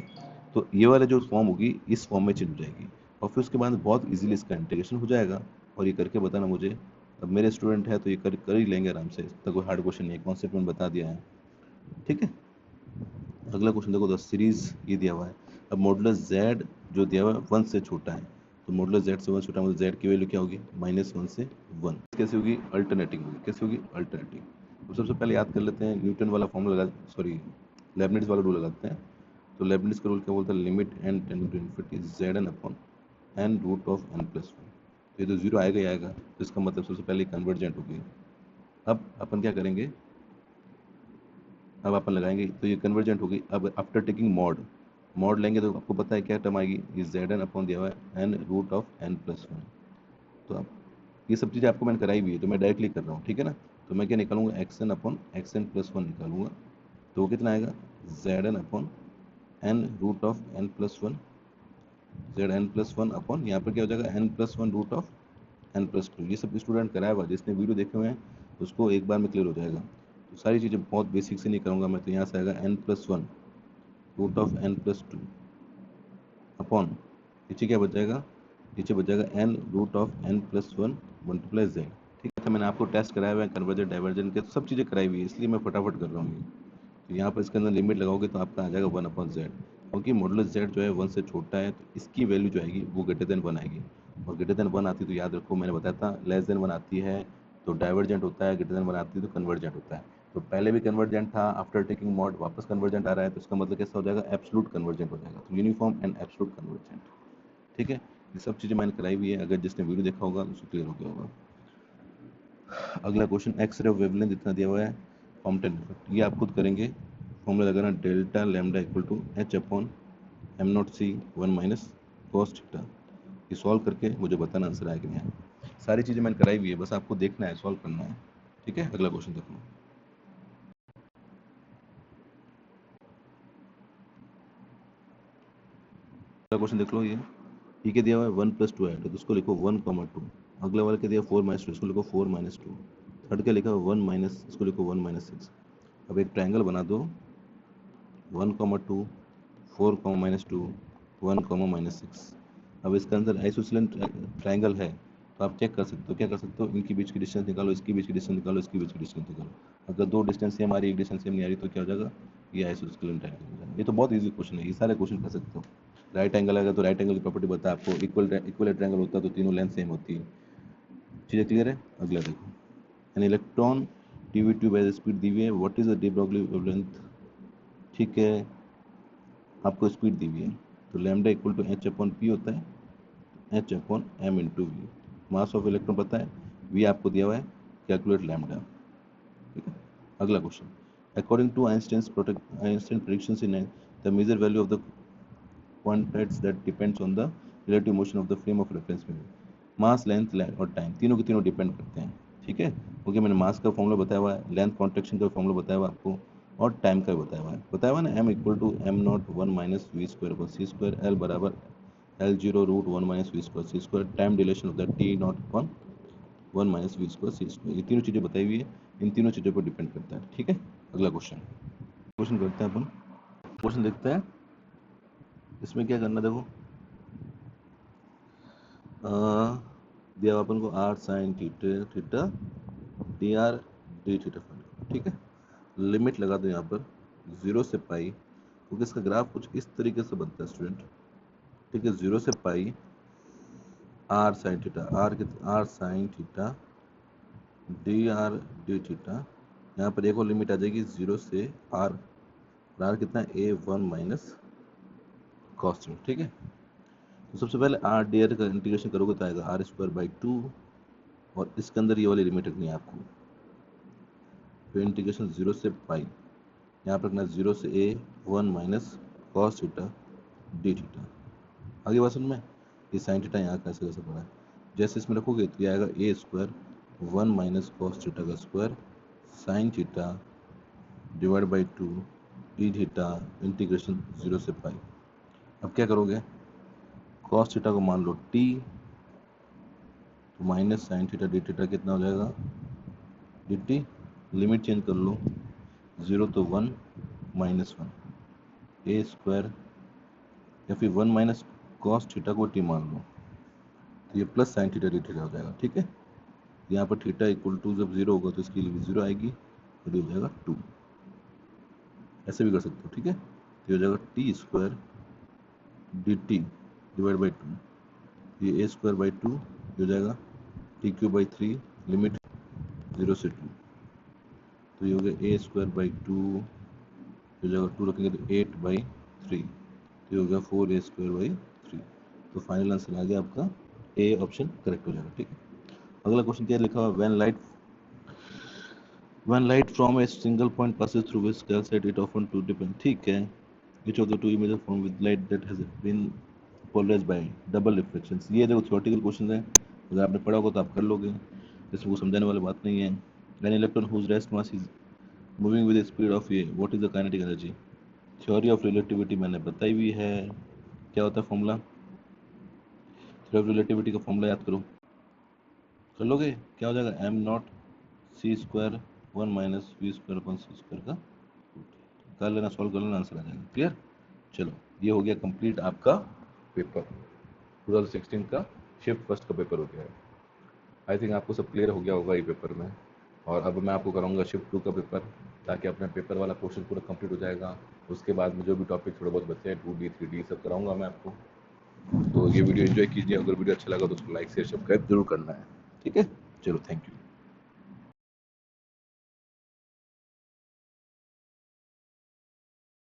तो ये वाला जो फॉर्म होगी इस फॉर्म में चेंज हो जाएगी, और फिर उसके बाद बहुत इजीली इसका इंटीग्रेशन हो जाएगा। और ये करके बताना मुझे, अब मेरे स्टूडेंट है तो ये कर ही लेंगे आराम से, इसका कोई हार्ड क्वेश्चन नहीं है, कॉन्सेप्ट मैंने बता दिया है। ठीक है, अगला क्वेश्चन देखो, द सीरीज ये दिया हुआ है। अब मॉडुलस z जो दिया हुआ है 1 से छोटा है, तो मॉडुलस z से 1 छोटा मतलब z की वैल्यू क्या होगी, -1 से 1। कैसे होगी, अल्टरनेटिंग होगी। कैसे होगी, अल्टरनेटिंग। तो सबसे पहले याद कर लेते हैं न्यूटन वाला फॉर्मूला सॉरी लेबनिट्ज वाला रूल लगाते हैं। तो लेबनिट्ज का रूल क्या बोलता है, limit n tending to infinity zn upon n root of n plus 1। तो ये तो जीरो आएगा ही आएगा, तो इसका मतलब सबसे पहले कन्वर्जेंट होगी। अब अपन क्या करेंगे, अब अपन लगाएंगे तो ये कन्वर्जेंट होगी। अब आफ्टर टेकिंग मॉड लेंगे तो आपको पता है क्या टर्म आएगी, ये जेड एन अपॉन दिया हुआ है N root of N plus one. तो अब ये सब चीज़ें आपको मैंने कराई हुई है तो मैं डायरेक्टली कर रहा हूँ। ठीक है ना, तो मैं क्या निकालूंगा, X N upon X N plus one निकालूंगा, तो वो कितना आएगा, Z N upon N root of N plus one, Z N plus one upon यहाँ पर क्या हो जाएगा, N plus one root of N plus two. ये सब स्टूडेंट कराया हुआ, जिसने वीडियो देखे हुए हैं उसको एक बार में क्लियर हो जाएगा। तो सारी चीज़ें बहुत बेसिक से नहीं करूँगा मैं, तो यहाँ से आएगा N plus one root of N plus two upon नीचे क्या बच जाएगा, नीचे बच जाएगा N root of N plus one multiply Z. ठीक है, तो मैंने आपको टेस्ट कराया हुआ है कन्वर्जन डाइवर्जन के, तो सब चीज़ें कराई हुई है, इसलिए मैं फटाफट कर रहा हूँ ये। तो यहाँ पर इसके अंदर लिमिट लगाओगे तो आपका आ जाएगा 1 अपॉन जेड, क्योंकि मॉडुलस जेड जो है 1 से छोटा है तो इसकी वैल्यू जो आएगी वो ग्रेटर देन 1 आएगी। और ग्रेटर देन 1 आती है तो याद रखो मैंने बताया था, लेस देन 1 आती है तो डाइवर्जेंट होता है, ग्रेटर देन 1 आती है तो कन्वर्जेंट होता है। तो पहले भी कन्वर्जेंट था, आफ्टर टेकिंग मॉड वापस कन्वर्जेंट आ रहा है, तो इसका मतलब कैसा हो जाएगा, एब्सोल्यूट कन्वर्जेंट हो जाएगा। तो यूनिफॉर्म एंड एब्सोल्यूट कन्वर्जेंट। ठीक है, ये सब चीज़ें मैंने कराई हुई है, अगर जिसने वीडियो देखा होगा उसको क्लियर हो गया होगा। अगला क्वेश्चन, एक्स रे वेवलेंथ इतना दिया हुआ है, फॉर्मटेन इफेक्ट, ये आप खुद करेंगे। फॉर्मूला लगाना, delta lambda equal to H upon M naught C one minus cos theta. ये सॉल्व करके मुझे बताना आंसर आया कि नहीं आया। सारी चीज़ें मैंने कराई हुई है, बस आपको देखना है, सॉल्व करना है। ठीक है, अगला क्वेश्चन देख लो। अगला क्वेश्चन देख लो, ये क्या दिया हुआ है, 1 प्लस 2 है तो उसको लिखो 1,2। अगला वाला क्या दिया, 4 माइनस 2, इसको लिखो 4 माइनस 2। थर्ड क्या लिखा, 1 माइनस, इसको लिखो 1 माइनस 6। अब एक ट्रायंगल बना दो, 1,2 4 माइनस 2 1 माइनस 6। अब इसके अंदर आइसोसेलेंट ट्रायंगल है, तो आप चेक कर सकते हो, क्या कर सकते हो, इनकी बीच की डिस्टेंस निकालो, इसकी बीच की डिस्टेंस निकालो, इसकी बीच की डिस्टेंस निकालो। अगर दो डिस्टेंस सेम आ रही है, एक डिस्टेंस सेम नहीं आ रही, तो क्या हो जाएगा, ये आइसोसेलेंट ट्रायंगल हो जाएगा। ये तो बहुत ईजी क्वेश्चन है, ये सारे क्वेश्चन कर सकते हो। राइट एंगल आएगा तो राइट एंगल की प्रॉपर्टी बता आपको, इक्वल ट्रायंगल होता है तो तीनों लेंथ सेम होती है। चीज़ें क्लियर है, अगला देखो। An electron TV tube as speed दी हुई है, what is the de Broglie wavelength. ठीक है, आपको स्पीड दी हुई है, तो lambda equal to H upon p होता है, h upon m into v. Mass of electron पता है, वी आपको दिया हुआ है, कैलकुलेट लैम्डा। ठीक है, अगला question, according to Einstein predictions in the measure value of the quantities that depends on the relative motion of the frame of reference में, मास लेंथ और टाइम तीनों के तीनों डिपेंड करते हैं। ठीक है, क्योंकि मैंने मास का फॉर्मूला बताया हुआ है, लेंथ कॉन्ट्रैक्शन का फॉर्मूला बताया हुआ आपको, और टाइम का भी बताया हुआ है ना, m equal to m naught 1 minus we square upon C square, l बराबर l zero root 1 minus we square c square, time dilation होता है t naught upon 1 minus we square c square. ये तीनों चीज़ें बताई हुई है, इन तीनों चीज़ों पर डिपेंड करता है। ठीक है, अगला क्वेश्चन करते हैं अपन, क्वेश्चन देखते हैं। इसमें क्या करना, देखो दिया हुआ अपन को R sine theta D R D theta find करो। ठीक है, लिमिट लगा दो यहाँ पर 0 से पाई, क्योंकि इसका ग्राफ कुछ इस तरीके से बनता है स्टूडेंट। ठीक है, 0 से pi r sine theta, r sine theta D R D theta. यहाँ पर एक और लिमिट आ जाएगी 0 से आर, आर कितना है, ए वन माइनस कॉस। ठीक है, तो सबसे पहले आर डी आर का इंटीग्रेशन करोगे तो आएगा आर स्क्वायर बाई 2 और इसके अंदर ये वाली लिमिट रखनी है आपको। तो इंटीग्रेशन 0 से पाई, यहाँ पर रखना 0 से a 1 minus cos theta D theta. आगे बात समझ में, ये साइन थीटा यहाँ कैसे कैसे पड़ा है, जैसे इसमें रखोगे तो ये आएगा ए स्क्वायर 1 माइनस कॉस थीटा का square sine theta divide by 2 D theta integration 0 से पाई। अब क्या करोगे, कॉस थीटा को मान लो t, तो minus sign theta D theta कितना हो जाएगा डी टी, लिमिट चेंज कर लो 0 तो 1 माइनस 1 ए स्क्वायर, या फिर 1 माइनस कॉस थीटा को t मान लो तो ये plus sign theta D theta हो जाएगा। ठीक है, यहाँ पर थीटा इक्वल टू जब 0 होगा तो इसकी लिमिट 0 आएगी, तो ये हो जाएगा 2। ऐसे भी कर सकते हो। ठीक है, तो हो जाएगा T square D T divide by 2, ये ए स्क्वायर बाई 2 हो जाएगा टी क्यू बाई 3 लिमिट 0 से 2, तो ये हो गया ए स्क्वायर बाई 2 हो जाएगा 2 रखेंगे तो 8 बाई 3, तो ये हो गया 4 ए स्क्वायर बाई 3। तो फाइनल आंसर आ गया आपका ए ऑप्शन करेक्ट हो जाएगा। ठीक है, अगला क्वेश्चन क्या लिखा हुआ, when light from a single point passes through its calcite it often to depend। ठीक है, which of the two images formed with light that has been polarized by double reflections। ये देखो थ्योरेटिकल क्वेश्चन है, अगर आपने पढ़ा होगा तो आप कर लोगे, इसमें कुछ समझाने वाली बात नहीं है। An electron whose rest mass is moving with the speed of a, what is the kinetic energy। Theory of relativity मैंने बताई हुई है, क्या होता है फॉर्मूला, थ्योरी ऑफ रिलेटिविटी का फॉर्मूला याद करो, कर लोगे, क्या हो जाएगा M naught C square 1 minus we square upon C square का, कर लेना, सॉल्व कर लेना, आंसर आ जाएगा। क्लियर, चलो ये हो गया कंप्लीट आपका पेपर 2016 का शिफ्ट फर्स्ट का पेपर हो गया है। आई थिंक आपको सब क्लियर हो गया होगा ये पेपर में, और अब मैं आपको कराऊंगा शिफ्ट 2 का पेपर, ताकि अपना पेपर वाला पोर्शन पूरा कंप्लीट हो जाएगा। उसके बाद में जो भी टॉपिक थोड़े बहुत बचे हैं 2D 3D सब कराऊंगा मैं आपको। तो ये वीडियो एंजॉय कीजिए, अगर वीडियो अच्छा लगा तो उसको लाइक शेयर सब्सक्राइब जरूर करना है। ठीक है, चलो थैंक यू।